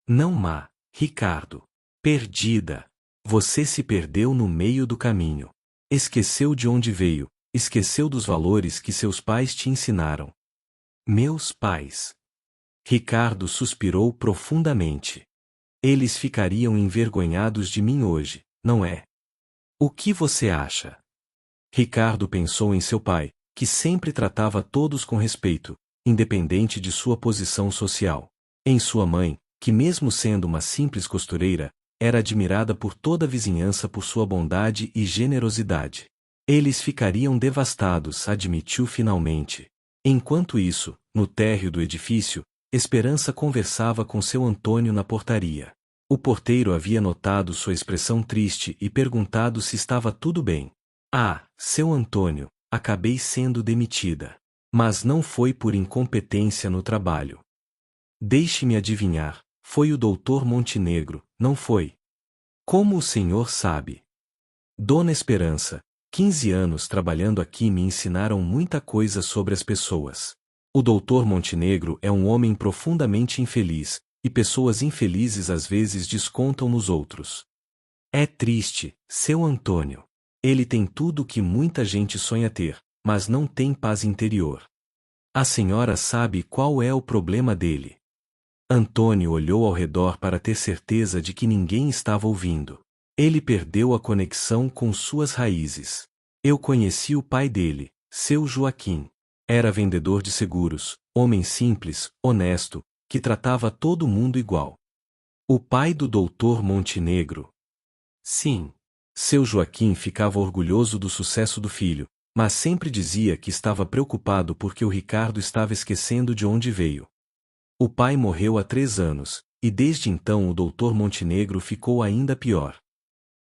Não má, Ricardo. Perdida. Você se perdeu no meio do caminho. Esqueceu de onde veio, esqueceu dos valores que seus pais te ensinaram. Meus pais. Ricardo suspirou profundamente. Eles ficariam envergonhados de mim hoje, não é? O que você acha? Ricardo pensou em seu pai, que sempre tratava todos com respeito, independente de sua posição social. Em sua mãe, que mesmo sendo uma simples costureira, era admirada por toda a vizinhança por sua bondade e generosidade. Eles ficariam devastados, admitiu finalmente. Enquanto isso, no térreo do edifício, Esperança conversava com seu Antônio na portaria. O porteiro havia notado sua expressão triste e perguntado se estava tudo bem. Ah, seu Antônio, acabei sendo demitida. Mas não foi por incompetência no trabalho. Deixe-me adivinhar, foi o doutor Montenegro, não foi? Como o senhor sabe? Dona Esperança, 15 anos trabalhando aqui me ensinaram muita coisa sobre as pessoas. O doutor Montenegro é um homem profundamente infeliz, e pessoas infelizes às vezes descontam nos outros. É triste, seu Antônio. Ele tem tudo o que muita gente sonha ter, mas não tem paz interior. A senhora sabe qual é o problema dele. Antônio olhou ao redor para ter certeza de que ninguém estava ouvindo. Ele perdeu a conexão com suas raízes. Eu conheci o pai dele, seu Joaquim. Era vendedor de seguros, homem simples, honesto, que tratava todo mundo igual. O pai do doutor Montenegro. Sim. Seu Joaquim ficava orgulhoso do sucesso do filho, mas sempre dizia que estava preocupado porque o Ricardo estava esquecendo de onde veio. O pai morreu há 3 anos, e desde então o doutor Montenegro ficou ainda pior.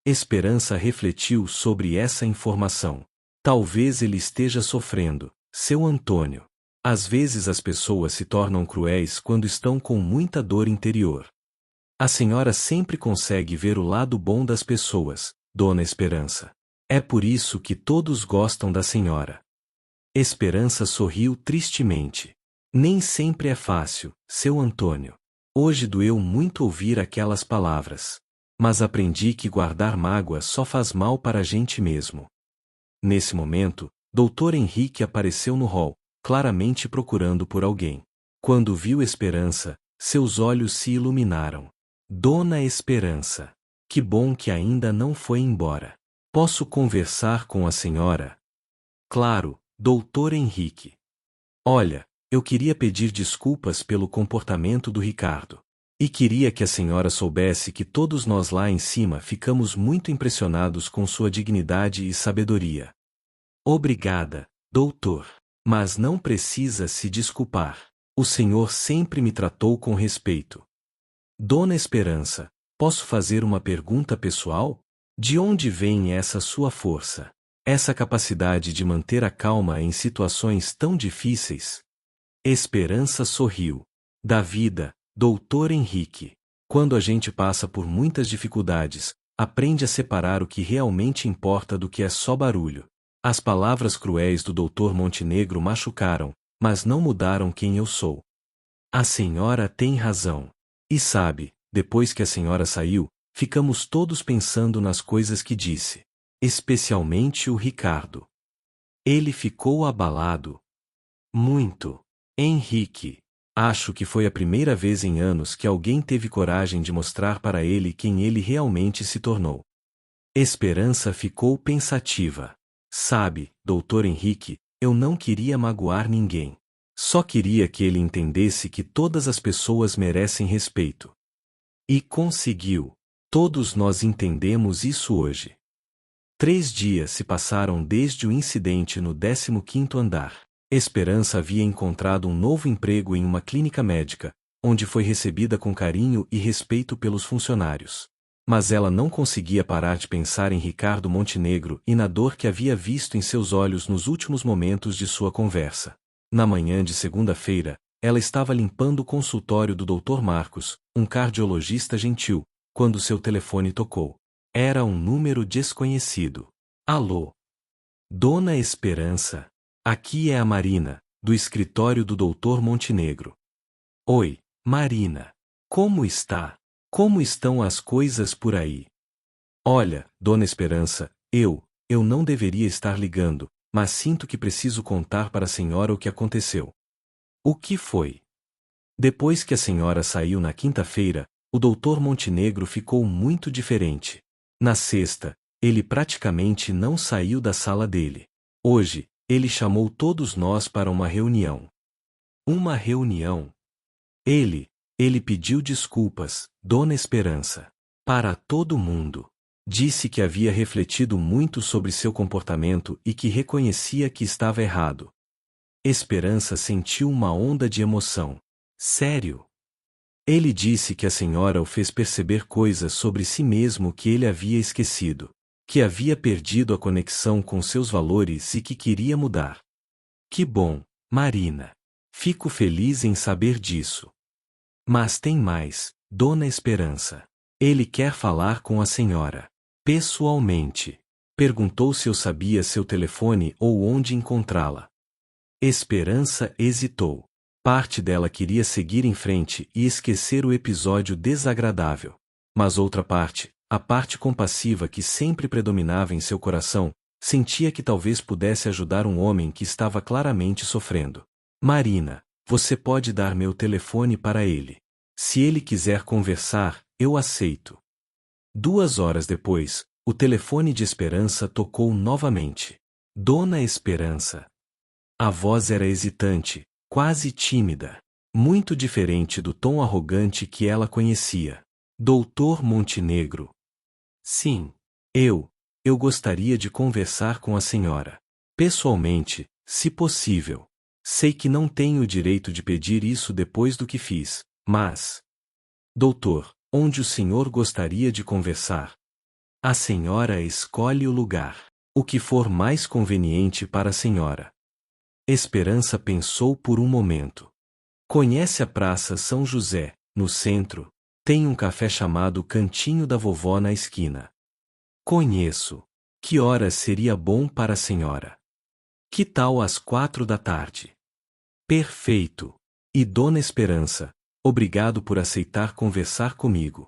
Esperança refletiu sobre essa informação. Talvez ele esteja sofrendo. Seu Antônio. Às vezes as pessoas se tornam cruéis quando estão com muita dor interior. A senhora sempre consegue ver o lado bom das pessoas, Dona Esperança. É por isso que todos gostam da senhora. Esperança sorriu tristemente. Nem sempre é fácil, seu Antônio. Hoje doeu muito ouvir aquelas palavras. Mas aprendi que guardar mágoa só faz mal para a gente mesmo. Nesse momento, Dr. Henrique apareceu no hall, claramente procurando por alguém. Quando viu Esperança, seus olhos se iluminaram. Dona Esperança. Que bom que ainda não foi embora. Posso conversar com a senhora? Claro, Dr. Henrique. Olha, eu queria pedir desculpas pelo comportamento do Ricardo. E queria que a senhora soubesse que todos nós lá em cima ficamos muito impressionados com sua dignidade e sabedoria. Obrigada, doutor. Mas não precisa se desculpar. O senhor sempre me tratou com respeito. Dona Esperança, posso fazer uma pergunta pessoal? De onde vem essa sua força? Essa capacidade de manter a calma em situações tão difíceis. Esperança sorriu. Da vida, Doutor Henrique. Quando a gente passa por muitas dificuldades, aprende a separar o que realmente importa do que é só barulho. As palavras cruéis do Dr. Montenegro machucaram, mas não mudaram quem eu sou. A senhora tem razão. E sabe, depois que a senhora saiu, ficamos todos pensando nas coisas que disse. Especialmente o Ricardo. Ele ficou abalado. Muito. Henrique. Acho que foi a primeira vez em anos que alguém teve coragem de mostrar para ele quem ele realmente se tornou. Esperança ficou pensativa. Sabe, Doutor Henrique, eu não queria magoar ninguém. Só queria que ele entendesse que todas as pessoas merecem respeito. E conseguiu. Todos nós entendemos isso hoje. 3 dias se passaram desde o incidente no 15º andar. Esperança havia encontrado um novo emprego em uma clínica médica, onde foi recebida com carinho e respeito pelos funcionários. Mas ela não conseguia parar de pensar em Ricardo Montenegro e na dor que havia visto em seus olhos nos últimos momentos de sua conversa. Na manhã de segunda-feira, ela estava limpando o consultório do Dr. Marcos, um cardiologista gentil, quando seu telefone tocou. Era um número desconhecido. Alô? Dona Esperança. Aqui é a Marina, do escritório do Dr. Montenegro. Oi, Marina. Como está? Como estão as coisas por aí? Olha, Dona Esperança, eu não deveria estar ligando, mas sinto que preciso contar para a senhora o que aconteceu. O que foi? Depois que a senhora saiu na quinta-feira, o Dr. Montenegro ficou muito diferente. Na sexta, ele praticamente não saiu da sala dele. Hoje, ele chamou todos nós para uma reunião. Uma reunião? Ele pediu desculpas, Dona Esperança. Para todo mundo. Disse que havia refletido muito sobre seu comportamento e que reconhecia que estava errado. Esperança sentiu uma onda de emoção. Sério? Ele disse que a senhora o fez perceber coisas sobre si mesmo que ele havia esquecido. Que havia perdido a conexão com seus valores e que queria mudar. Que bom, Marina. Fico feliz em saber disso. Mas tem mais, Dona Esperança. Ele quer falar com a senhora. Pessoalmente. Perguntou se eu sabia seu telefone ou onde encontrá-la. Esperança hesitou. Parte dela queria seguir em frente e esquecer o episódio desagradável. Mas outra parte, a parte compassiva que sempre predominava em seu coração, sentia que talvez pudesse ajudar um homem que estava claramente sofrendo. Marina, você pode dar meu telefone para ele. Se ele quiser conversar, eu aceito. 2 horas depois, o telefone de Esperança tocou novamente. Dona Esperança. A voz era hesitante, quase tímida. Muito diferente do tom arrogante que ela conhecia. Doutor Montenegro. Sim. Eu gostaria de conversar com a senhora. Pessoalmente, se possível. Sei que não tenho o direito de pedir isso depois do que fiz, mas... Doutor, onde o senhor gostaria de conversar? A senhora escolhe o lugar. O que for mais conveniente para a senhora. Esperança pensou por um momento. Conhece a Praça São José, no centro? Tem um café chamado Cantinho da Vovó na esquina. Conheço. Que horas seria bom para a senhora? Que tal às 4 da tarde? Perfeito. E Dona Esperança, obrigado por aceitar conversar comigo.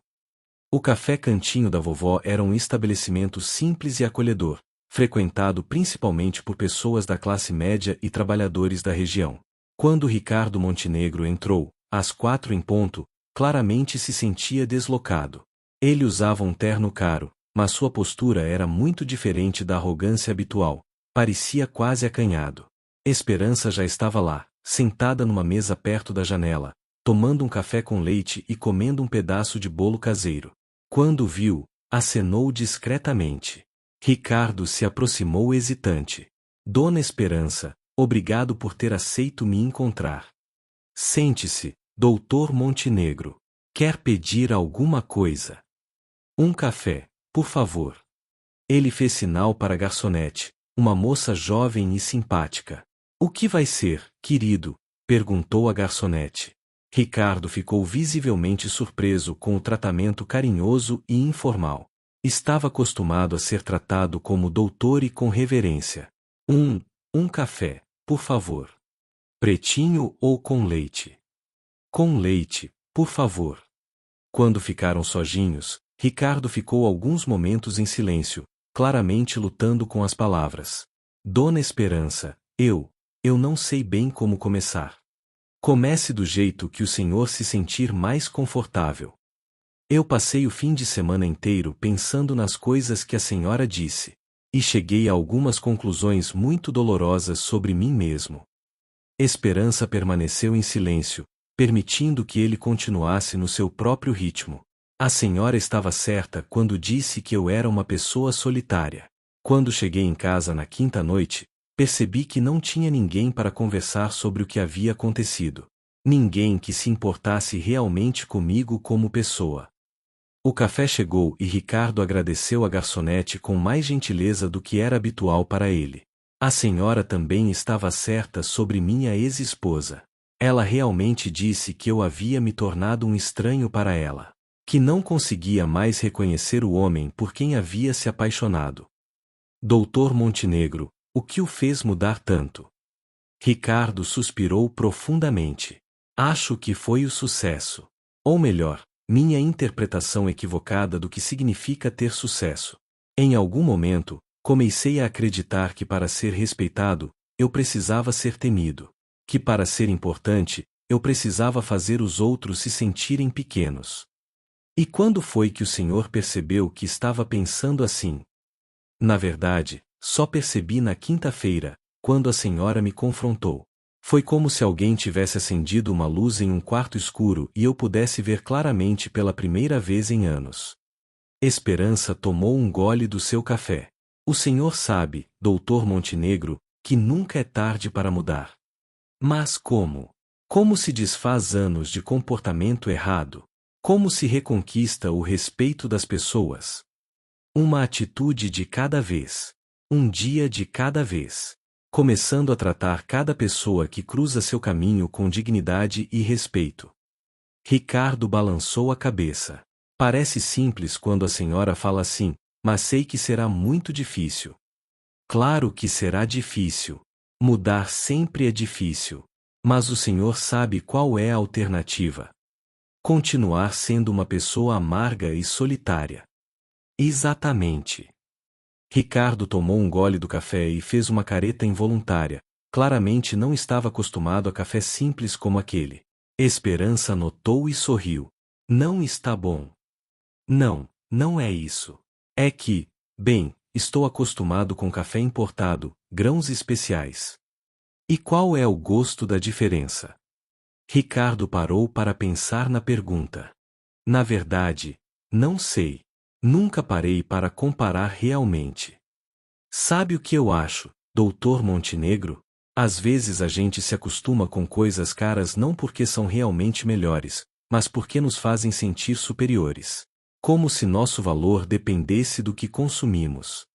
O Café Cantinho da Vovó era um estabelecimento simples e acolhedor, frequentado principalmente por pessoas da classe média e trabalhadores da região. Quando Ricardo Montenegro entrou, às 4 em ponto, claramente se sentia deslocado. Ele usava um terno caro, mas sua postura era muito diferente da arrogância habitual, parecia quase acanhado. Esperança já estava lá, sentada numa mesa perto da janela, tomando um café com leite e comendo um pedaço de bolo caseiro. Quando viu, acenou discretamente. Ricardo se aproximou hesitante. Dona Esperança, obrigado por ter aceito me encontrar. Sente-se, Doutor Montenegro. Quer pedir alguma coisa? Um café, por favor. Ele fez sinal para a garçonete, uma moça jovem e simpática. O que vai ser, querido? Perguntou a garçonete. Ricardo ficou visivelmente surpreso com o tratamento carinhoso e informal. Estava acostumado a ser tratado como doutor e com reverência. Um café, por favor. Pretinho ou com leite? Com leite, por favor. Quando ficaram sozinhos, Ricardo ficou alguns momentos em silêncio, claramente lutando com as palavras. Dona Esperança, eu não sei bem como começar. Comece do jeito que o senhor se sentir mais confortável. Eu passei o fim de semana inteiro pensando nas coisas que a senhora disse, e cheguei a algumas conclusões muito dolorosas sobre mim mesmo. Esperança permaneceu em silêncio, permitindo que ele continuasse no seu próprio ritmo. A senhora estava certa quando disse que eu era uma pessoa solitária. Quando cheguei em casa na quinta noite, percebi que não tinha ninguém para conversar sobre o que havia acontecido. Ninguém que se importasse realmente comigo como pessoa. O café chegou e Ricardo agradeceu a garçonete com mais gentileza do que era habitual para ele. A senhora também estava certa sobre minha ex-esposa. Ela realmente disse que eu havia me tornado um estranho para ela. Que não conseguia mais reconhecer o homem por quem havia se apaixonado. Doutor Montenegro, o que o fez mudar tanto? Ricardo suspirou profundamente. Acho que foi o sucesso. Ou melhor, minha interpretação equivocada do que significa ter sucesso. Em algum momento, comecei a acreditar que para ser respeitado, eu precisava ser temido. Que para ser importante, eu precisava fazer os outros se sentirem pequenos. E quando foi que o senhor percebeu que estava pensando assim? Na verdade, só percebi na quinta-feira, quando a senhora me confrontou. Foi como se alguém tivesse acendido uma luz em um quarto escuro e eu pudesse ver claramente pela primeira vez em anos. Esperança tomou um gole do seu café. O senhor sabe, doutor Montenegro, que nunca é tarde para mudar. Mas como? Como se desfaz anos de comportamento errado? Como se reconquista o respeito das pessoas? Uma atitude de cada vez. Um dia de cada vez. Começando a tratar cada pessoa que cruza seu caminho com dignidade e respeito. Ricardo balançou a cabeça. Parece simples quando a senhora fala assim, mas sei que será muito difícil. Claro que será difícil. Mudar sempre é difícil. Mas o senhor sabe qual é a alternativa. Continuar sendo uma pessoa amarga e solitária. Exatamente. Ricardo tomou um gole do café e fez uma careta involuntária. Claramente não estava acostumado a café simples como aquele. Esperança notou e sorriu. Não está bom. Não, não é isso. É que, bem, estou acostumado com café importado, grãos especiais. E qual é o gosto da diferença? Ricardo parou para pensar na pergunta. Na verdade, não sei. Nunca parei para comparar realmente. Sabe o que eu acho, doutor Montenegro? Às vezes a gente se acostuma com coisas caras não porque são realmente melhores, mas porque nos fazem sentir superiores. Como se nosso valor dependesse do que consumimos.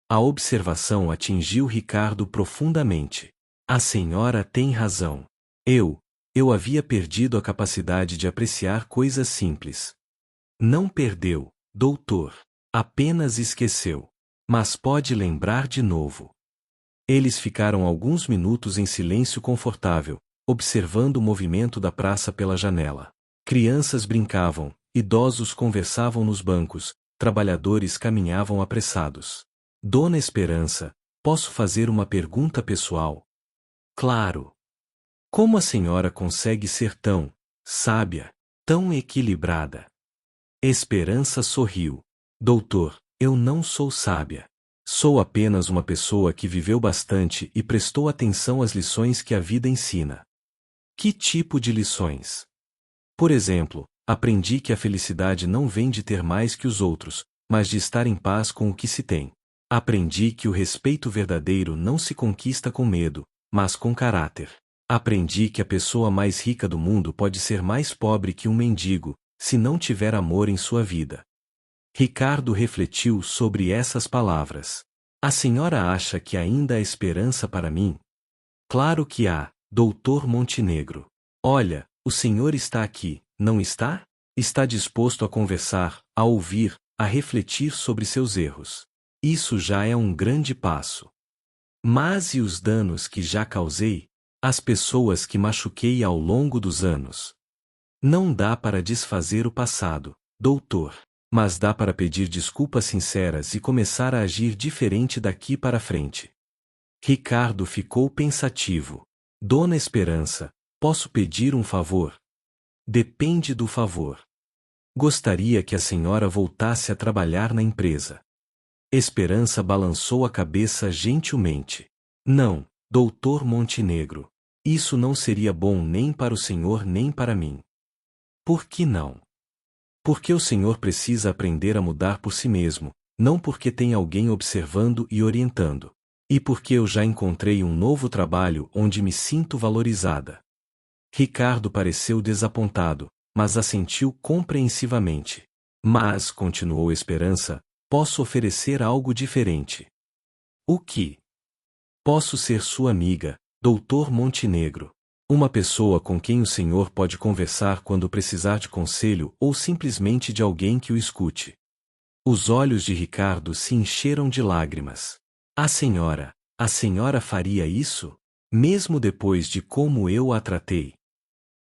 A observação atingiu Ricardo profundamente. A senhora tem razão. Eu havia perdido a capacidade de apreciar coisas simples. Não perdeu, doutor. Apenas esqueceu. Mas pode lembrar de novo. Eles ficaram alguns minutos em silêncio confortável, observando o movimento da praça pela janela. Crianças brincavam, idosos conversavam nos bancos, trabalhadores caminhavam apressados. Dona Esperança, posso fazer uma pergunta pessoal? Claro. Como a senhora consegue ser tão sábia, tão equilibrada? Esperança sorriu. Doutor, eu não sou sábia. Sou apenas uma pessoa que viveu bastante e prestou atenção às lições que a vida ensina. Que tipo de lições? Por exemplo, aprendi que a felicidade não vem de ter mais que os outros, mas de estar em paz com o que se tem. Aprendi que o respeito verdadeiro não se conquista com medo, mas com caráter. Aprendi que a pessoa mais rica do mundo pode ser mais pobre que um mendigo, se não tiver amor em sua vida. Ricardo refletiu sobre essas palavras. A senhora acha que ainda há esperança para mim? Claro que há, Doutor Montenegro. Olha, o senhor está aqui, não está? Está disposto a conversar, a ouvir, a refletir sobre seus erros. Isso já é um grande passo. Mas e os danos que já causei? As pessoas que machuquei ao longo dos anos? Não dá para desfazer o passado, doutor. Mas dá para pedir desculpas sinceras e começar a agir diferente daqui para frente. Ricardo ficou pensativo. Dona Esperança, posso pedir um favor? Depende do favor. Gostaria que a senhora voltasse a trabalhar na empresa. Esperança balançou a cabeça gentilmente. Não, doutor Montenegro. Isso não seria bom nem para o senhor nem para mim. Por que não? Porque o senhor precisa aprender a mudar por si mesmo, não porque tem alguém observando e orientando. E porque eu já encontrei um novo trabalho onde me sinto valorizada. Ricardo pareceu desapontado, mas assentiu compreensivamente. Mas, continuou Esperança, posso oferecer algo diferente. O que? Posso ser sua amiga, doutor Montenegro. Uma pessoa com quem o senhor pode conversar quando precisar de conselho ou simplesmente de alguém que o escute. Os olhos de Ricardo se encheram de lágrimas. A senhora faria isso? Mesmo depois de como eu a tratei?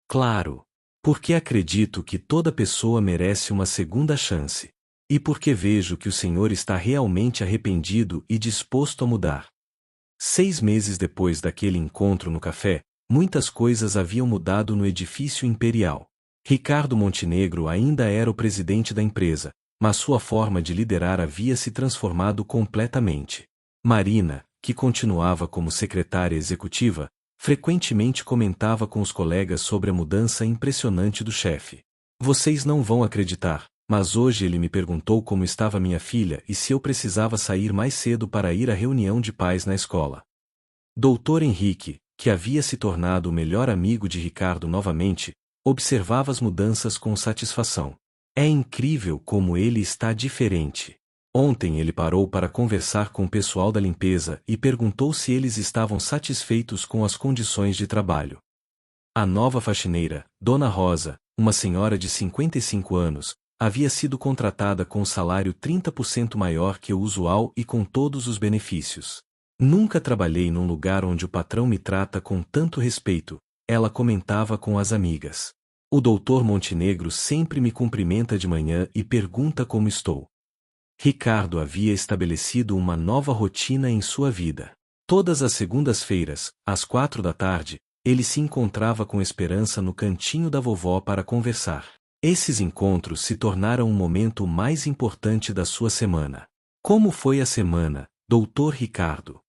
Claro, porque acredito que toda pessoa merece uma segunda chance. E porque vejo que o senhor está realmente arrependido e disposto a mudar. 6 meses depois daquele encontro no café, muitas coisas haviam mudado no edifício imperial. Ricardo Montenegro ainda era o presidente da empresa, mas sua forma de liderar havia se transformado completamente. Marina, que continuava como secretária executiva, frequentemente comentava com os colegas sobre a mudança impressionante do chefe. Vocês não vão acreditar, mas hoje ele me perguntou como estava minha filha e se eu precisava sair mais cedo para ir à reunião de pais na escola. Doutor Henrique, que havia se tornado o melhor amigo de Ricardo novamente, observava as mudanças com satisfação. É incrível como ele está diferente. Ontem ele parou para conversar com o pessoal da limpeza e perguntou se eles estavam satisfeitos com as condições de trabalho. A nova faxineira, Dona Rosa, uma senhora de 55 anos, havia sido contratada com um salário 30% maior que o usual e com todos os benefícios. Nunca trabalhei num lugar onde o patrão me trata com tanto respeito, ela comentava com as amigas. O doutor Montenegro sempre me cumprimenta de manhã e pergunta como estou. Ricardo havia estabelecido uma nova rotina em sua vida. Todas as segundas-feiras, às 4 da tarde, ele se encontrava com Esperança no cantinho da vovó para conversar. Esses encontros se tornaram o momento mais importante da sua semana. Como foi a semana, doutor Ricardo?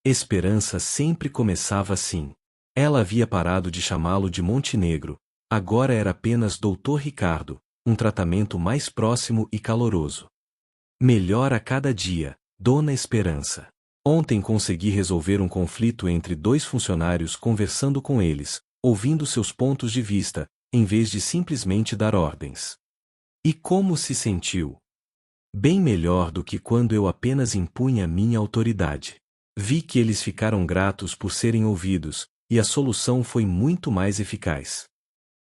Esperança sempre começava assim. Ela havia parado de chamá-lo de Montenegro, agora era apenas Doutor Ricardo, um tratamento mais próximo e caloroso. Melhor a cada dia, Dona Esperança. Ontem consegui resolver um conflito entre 2 funcionários conversando com eles, ouvindo seus pontos de vista, em vez de simplesmente dar ordens. E como se sentiu? Bem melhor do que quando eu apenas impunha minha autoridade. Vi que eles ficaram gratos por serem ouvidos, e a solução foi muito mais eficaz.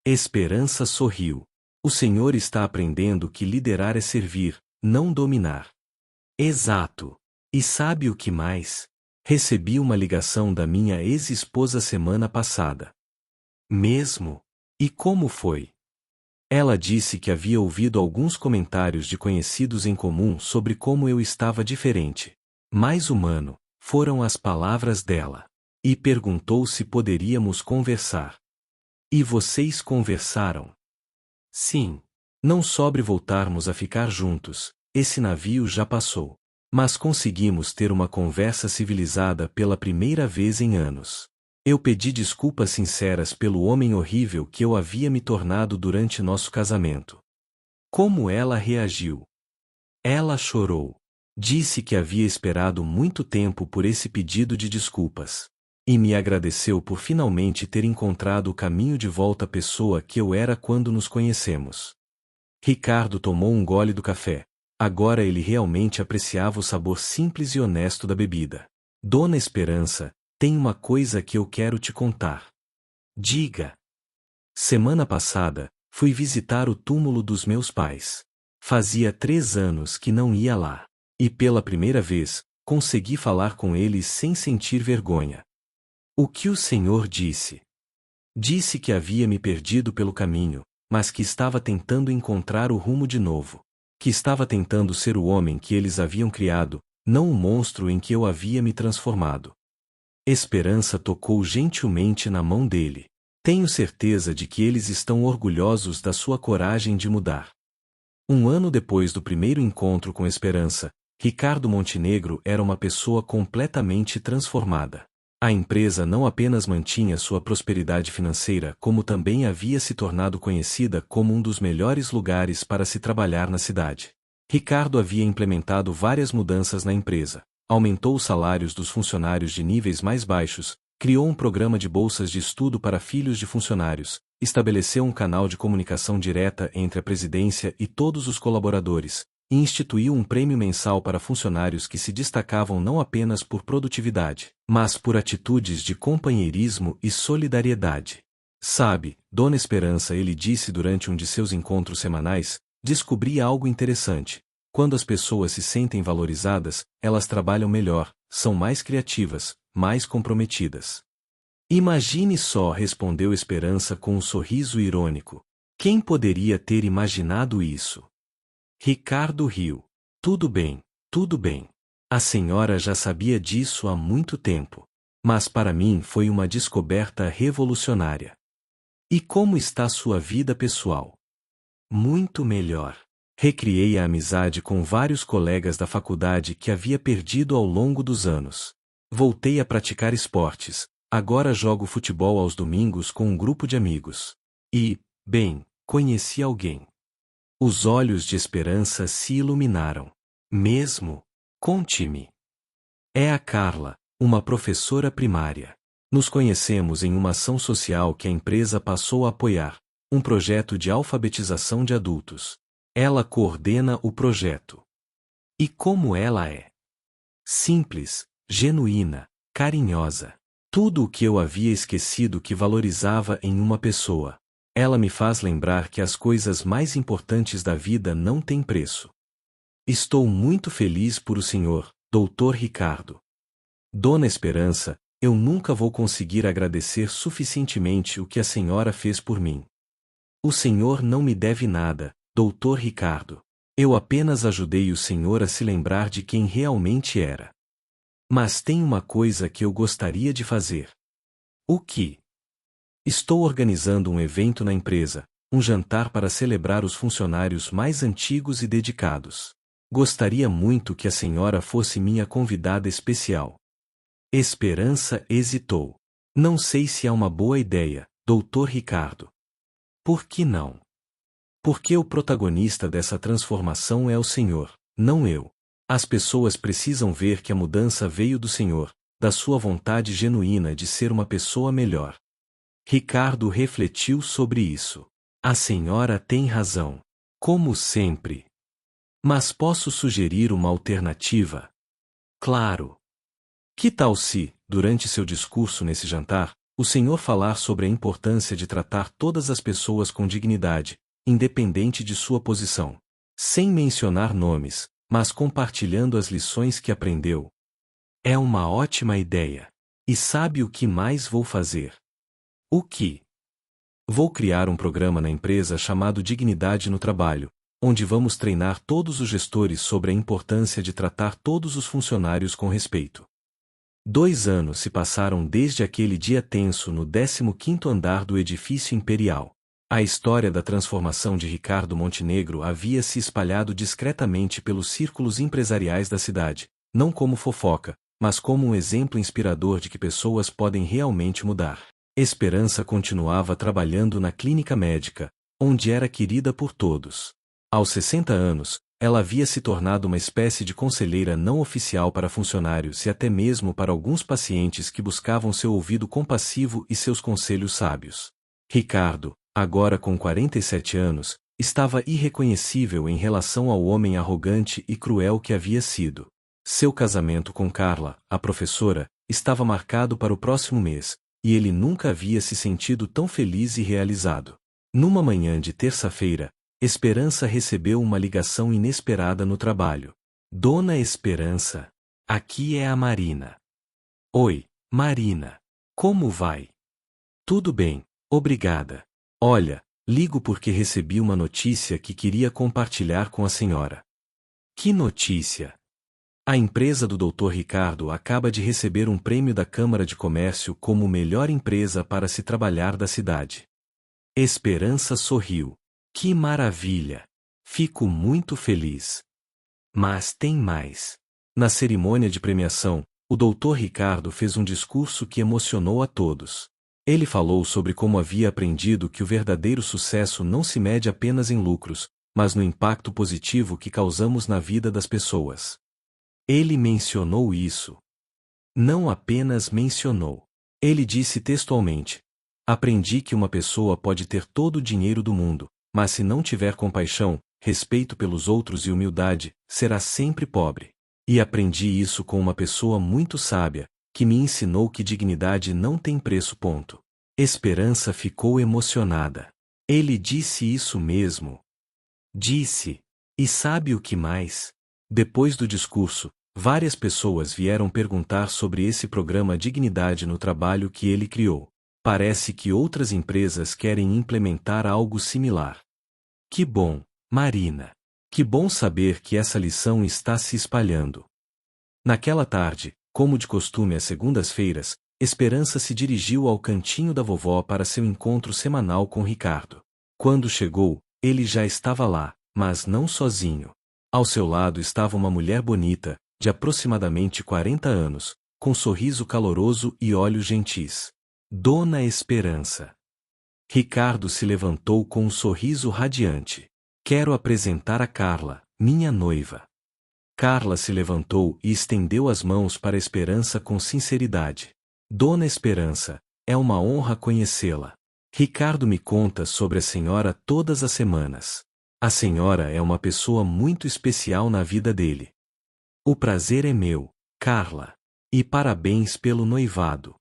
Esperança sorriu. O senhor está aprendendo que liderar é servir, não dominar. Exato. E sabe o que mais? Recebi uma ligação da minha ex-esposa semana passada. Mesmo? E como foi? Ela disse que havia ouvido alguns comentários de conhecidos em comum sobre como eu estava diferente, mais humano. Foram as palavras dela. E perguntou se poderíamos conversar. E vocês conversaram? Sim. Não sobre voltarmos a ficar juntos, esse navio já passou. Mas conseguimos ter uma conversa civilizada pela primeira vez em anos. Eu pedi desculpas sinceras pelo homem horrível que eu havia me tornado durante nosso casamento. Como ela reagiu? Ela chorou. Disse que havia esperado muito tempo por esse pedido de desculpas. E me agradeceu por finalmente ter encontrado o caminho de volta à pessoa que eu era quando nos conhecemos. Ricardo tomou um gole do café. Agora ele realmente apreciava o sabor simples e honesto da bebida. Dona Esperança, tem uma coisa que eu quero te contar. Diga. Semana passada, fui visitar o túmulo dos meus pais. Fazia 3 anos que não ia lá. E pela primeira vez, consegui falar com eles sem sentir vergonha. O que o Senhor disse? Disse que havia me perdido pelo caminho, mas que estava tentando encontrar o rumo de novo. Que estava tentando ser o homem que eles haviam criado, não o monstro em que eu havia me transformado. Esperança tocou gentilmente na mão dele. Tenho certeza de que eles estão orgulhosos da sua coragem de mudar. 1 ano depois do primeiro encontro com Esperança, Ricardo Montenegro era uma pessoa completamente transformada. A empresa não apenas mantinha sua prosperidade financeira, como também havia se tornado conhecida como um dos melhores lugares para se trabalhar na cidade. Ricardo havia implementado várias mudanças na empresa, aumentou os salários dos funcionários de níveis mais baixos, criou um programa de bolsas de estudo para filhos de funcionários, estabeleceu um canal de comunicação direta entre a presidência e todos os colaboradores, e instituiu um prêmio mensal para funcionários que se destacavam não apenas por produtividade, mas por atitudes de companheirismo e solidariedade. Sabe, Dona Esperança, ele disse durante um de seus encontros semanais, descobri algo interessante. Quando as pessoas se sentem valorizadas, elas trabalham melhor, são mais criativas, mais comprometidas. Imagine só, respondeu Esperança com um sorriso irônico. Quem poderia ter imaginado isso? Ricardo riu. Tudo bem, tudo bem. A senhora já sabia disso há muito tempo. Mas para mim foi uma descoberta revolucionária. E como está sua vida pessoal? Muito melhor. Recriei a amizade com vários colegas da faculdade que havia perdido ao longo dos anos. Voltei a praticar esportes. Agora jogo futebol aos domingos com um grupo de amigos. E, bem, conheci alguém. Os olhos de Esperança se iluminaram. Mesmo? Conte-me. É a Carla, uma professora primária. Nos conhecemos em uma ação social que a empresa passou a apoiar, um projeto de alfabetização de adultos. Ela coordena o projeto. E como ela é? Simples, genuína, carinhosa. Tudo o que eu havia esquecido que valorizava em uma pessoa. Ela me faz lembrar que as coisas mais importantes da vida não têm preço. Estou muito feliz por o senhor, Dr. Ricardo. Dona Esperança, eu nunca vou conseguir agradecer suficientemente o que a senhora fez por mim. O senhor não me deve nada, Dr. Ricardo. Eu apenas ajudei o senhor a se lembrar de quem realmente era. Mas tem uma coisa que eu gostaria de fazer. O que? Estou organizando um evento na empresa, um jantar para celebrar os funcionários mais antigos e dedicados. Gostaria muito que a senhora fosse minha convidada especial. Esperança hesitou. Não sei se é uma boa ideia, Dr. Ricardo. Por que não? Porque o protagonista dessa transformação é o senhor, não eu. As pessoas precisam ver que a mudança veio do senhor, da sua vontade genuína de ser uma pessoa melhor. Ricardo refletiu sobre isso. A senhora tem razão. Como sempre. Mas posso sugerir uma alternativa? Claro. Que tal se, durante seu discurso nesse jantar, o senhor falar sobre a importância de tratar todas as pessoas com dignidade, independente de sua posição, sem mencionar nomes, mas compartilhando as lições que aprendeu? É uma ótima ideia. E sabe o que mais vou fazer? O que? Vou criar um programa na empresa chamado Dignidade no Trabalho, onde vamos treinar todos os gestores sobre a importância de tratar todos os funcionários com respeito. 2 anos se passaram desde aquele dia tenso no 15º andar do edifício imperial. A história da transformação de Ricardo Montenegro havia se espalhado discretamente pelos círculos empresariais da cidade, não como fofoca, mas como um exemplo inspirador de que pessoas podem realmente mudar. Esperança continuava trabalhando na clínica médica, onde era querida por todos. Aos 60 anos, ela havia se tornado uma espécie de conselheira não oficial para funcionários e até mesmo para alguns pacientes que buscavam seu ouvido compassivo e seus conselhos sábios. Ricardo, agora com 47 anos, estava irreconhecível em relação ao homem arrogante e cruel que havia sido. Seu casamento com Carla, a professora, estava marcado para o próximo mês, e ele nunca havia se sentido tão feliz e realizado. Numa manhã de terça-feira, Esperança recebeu uma ligação inesperada no trabalho. Dona Esperança, aqui é a Marina. Oi, Marina. Como vai? Tudo bem, obrigada. Olha, ligo porque recebi uma notícia que queria compartilhar com a senhora. Que notícia? A empresa do Dr. Ricardo acaba de receber um prêmio da Câmara de Comércio como melhor empresa para se trabalhar da cidade. Esperança sorriu. Que maravilha! Fico muito feliz. Mas tem mais. Na cerimônia de premiação, o Dr. Ricardo fez um discurso que emocionou a todos. Ele falou sobre como havia aprendido que o verdadeiro sucesso não se mede apenas em lucros, mas no impacto positivo que causamos na vida das pessoas. Ele mencionou isso. Não apenas mencionou. Ele disse textualmente: aprendi que uma pessoa pode ter todo o dinheiro do mundo, mas se não tiver compaixão, respeito pelos outros e humildade, será sempre pobre. E aprendi isso com uma pessoa muito sábia, que me ensinou que dignidade não tem preço. Esperança ficou emocionada. Ele disse isso mesmo. Disse. E sabe o que mais? Depois do discurso, várias pessoas vieram perguntar sobre esse programa Dignidade no Trabalho que ele criou. Parece que outras empresas querem implementar algo similar. Que bom, Marina. Que bom saber que essa lição está se espalhando. Naquela tarde, como de costume às segundas-feiras, Esperança se dirigiu ao cantinho da vovó para seu encontro semanal com Ricardo. Quando chegou, ele já estava lá, mas não sozinho. Ao seu lado estava uma mulher bonita, de aproximadamente 40 anos, com sorriso caloroso e olhos gentis. Dona Esperança. Ricardo se levantou com um sorriso radiante. Quero apresentar a Carla, minha noiva. Carla se levantou e estendeu as mãos para Esperança com sinceridade. Dona Esperança, é uma honra conhecê-la. Ricardo me conta sobre a senhora todas as semanas. A senhora é uma pessoa muito especial na vida dele. O prazer é meu, Carla. E parabéns pelo noivado.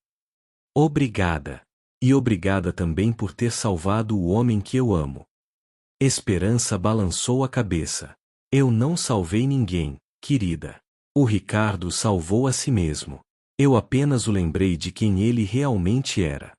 Obrigada. E obrigada também por ter salvado o homem que eu amo. Esperança balançou a cabeça. Eu não salvei ninguém, querida. O Ricardo salvou a si mesmo. Eu apenas o lembrei de quem ele realmente era.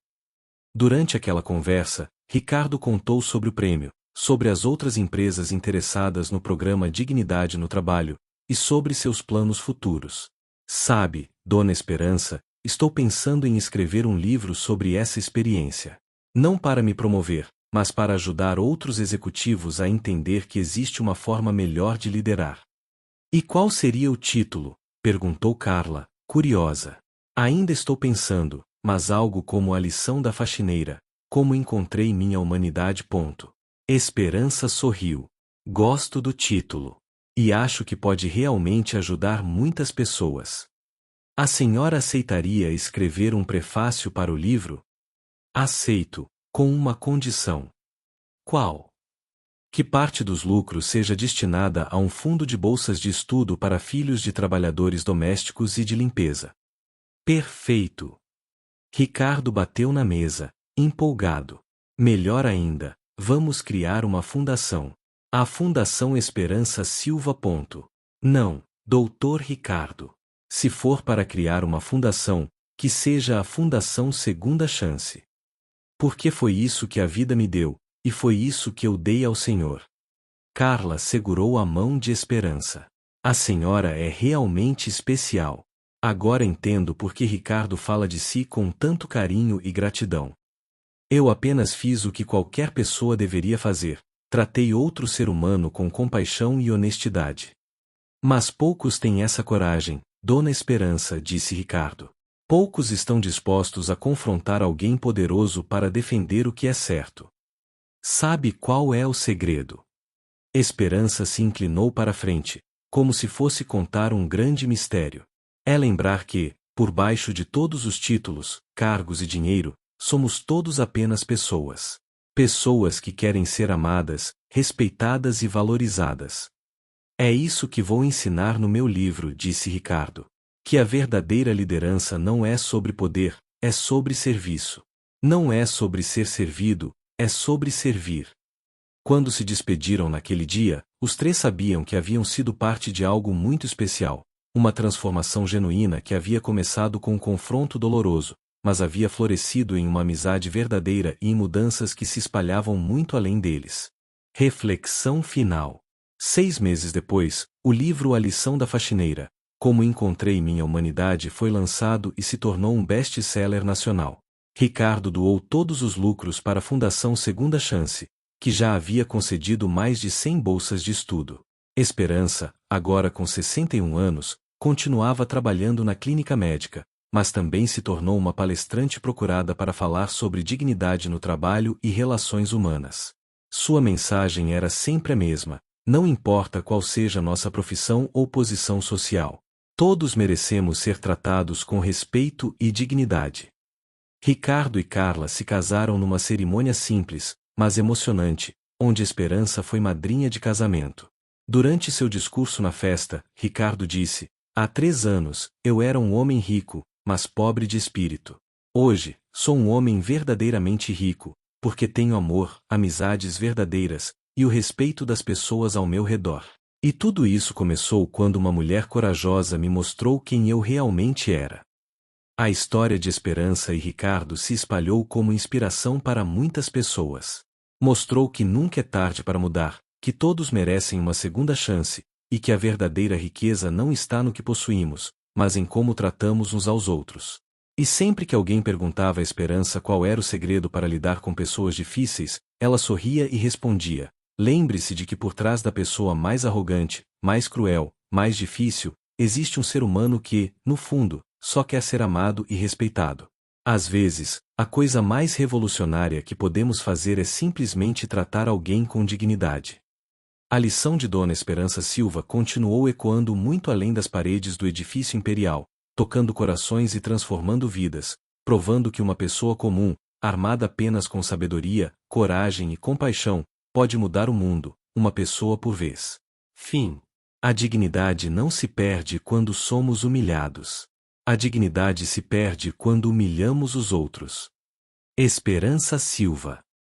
Durante aquela conversa, Ricardo contou sobre o prêmio, sobre as outras empresas interessadas no programa Dignidade no Trabalho, e sobre seus planos futuros. Sabe, Dona Esperança, estou pensando em escrever um livro sobre essa experiência. Não para me promover, mas para ajudar outros executivos a entender que existe uma forma melhor de liderar. E qual seria o título? Perguntou Carla, curiosa. Ainda estou pensando, mas algo como a lição da faxineira, como encontrei minha humanidade. Esperança sorriu. Gosto do título. E acho que pode realmente ajudar muitas pessoas. A senhora aceitaria escrever um prefácio para o livro? Aceito, com uma condição. Qual? Que parte dos lucros seja destinada a um fundo de bolsas de estudo para filhos de trabalhadores domésticos e de limpeza. Perfeito! Ricardo bateu na mesa, empolgado. Melhor ainda, vamos criar uma fundação. A Fundação Esperança Silva. Não, Doutor Ricardo. Se for para criar uma fundação, que seja a Fundação Segunda Chance. Porque foi isso que a vida me deu, e foi isso que eu dei ao Senhor. Carla segurou a mão de Esperança. A senhora é realmente especial. Agora entendo por que Ricardo fala de si com tanto carinho e gratidão. Eu apenas fiz o que qualquer pessoa deveria fazer, tratei outro ser humano com compaixão e honestidade. Mas poucos têm essa coragem, Dona Esperança, disse Ricardo. Poucos estão dispostos a confrontar alguém poderoso para defender o que é certo. Sabe qual é o segredo? Esperança se inclinou para a frente, como se fosse contar um grande mistério. É lembrar que, por baixo de todos os títulos, cargos e dinheiro, somos todos apenas pessoas. Pessoas que querem ser amadas, respeitadas e valorizadas. É isso que vou ensinar no meu livro, disse Ricardo. Que a verdadeira liderança não é sobre poder, é sobre serviço. Não é sobre ser servido, é sobre servir. Quando se despediram naquele dia, os três sabiam que haviam sido parte de algo muito especial, uma transformação genuína que havia começado com um confronto doloroso, mas havia florescido em uma amizade verdadeira e em mudanças que se espalhavam muito além deles. Reflexão final. 6 meses depois, o livro A Lição da Faxineira, Como Encontrei Minha Humanidade foi lançado e se tornou um best-seller nacional. Ricardo doou todos os lucros para a Fundação Segunda Chance, que já havia concedido mais de 100 bolsas de estudo. Esperança, agora com 61 anos, continuava trabalhando na clínica médica, mas também se tornou uma palestrante procurada para falar sobre dignidade no trabalho e relações humanas. Sua mensagem era sempre a mesma: não importa qual seja nossa profissão ou posição social. Todos merecemos ser tratados com respeito e dignidade. Ricardo e Carla se casaram numa cerimônia simples, mas emocionante, onde Esperança foi madrinha de casamento. Durante seu discurso na festa, Ricardo disse: há 3 anos, eu era um homem rico, mas pobre de espírito. Hoje, sou um homem verdadeiramente rico, porque tenho amor, amizades verdadeiras, e o respeito das pessoas ao meu redor. E tudo isso começou quando uma mulher corajosa me mostrou quem eu realmente era. A história de Esperança e Ricardo se espalhou como inspiração para muitas pessoas. Mostrou que nunca é tarde para mudar, que todos merecem uma segunda chance, e que a verdadeira riqueza não está no que possuímos, mas em como tratamos uns aos outros. E sempre que alguém perguntava a Esperança qual era o segredo para lidar com pessoas difíceis, ela sorria e respondia: lembre-se de que por trás da pessoa mais arrogante, mais cruel, mais difícil, existe um ser humano que, no fundo, só quer ser amado e respeitado. Às vezes, a coisa mais revolucionária que podemos fazer é simplesmente tratar alguém com dignidade. A lição de Dona Esperança Silva continuou ecoando muito além das paredes do edifício imperial, tocando corações e transformando vidas, provando que uma pessoa comum, armada apenas com sabedoria, coragem e compaixão, pode mudar o mundo, uma pessoa por vez. Fim. A dignidade não se perde quando somos humilhados. A dignidade se perde quando humilhamos os outros. Esperança Silva.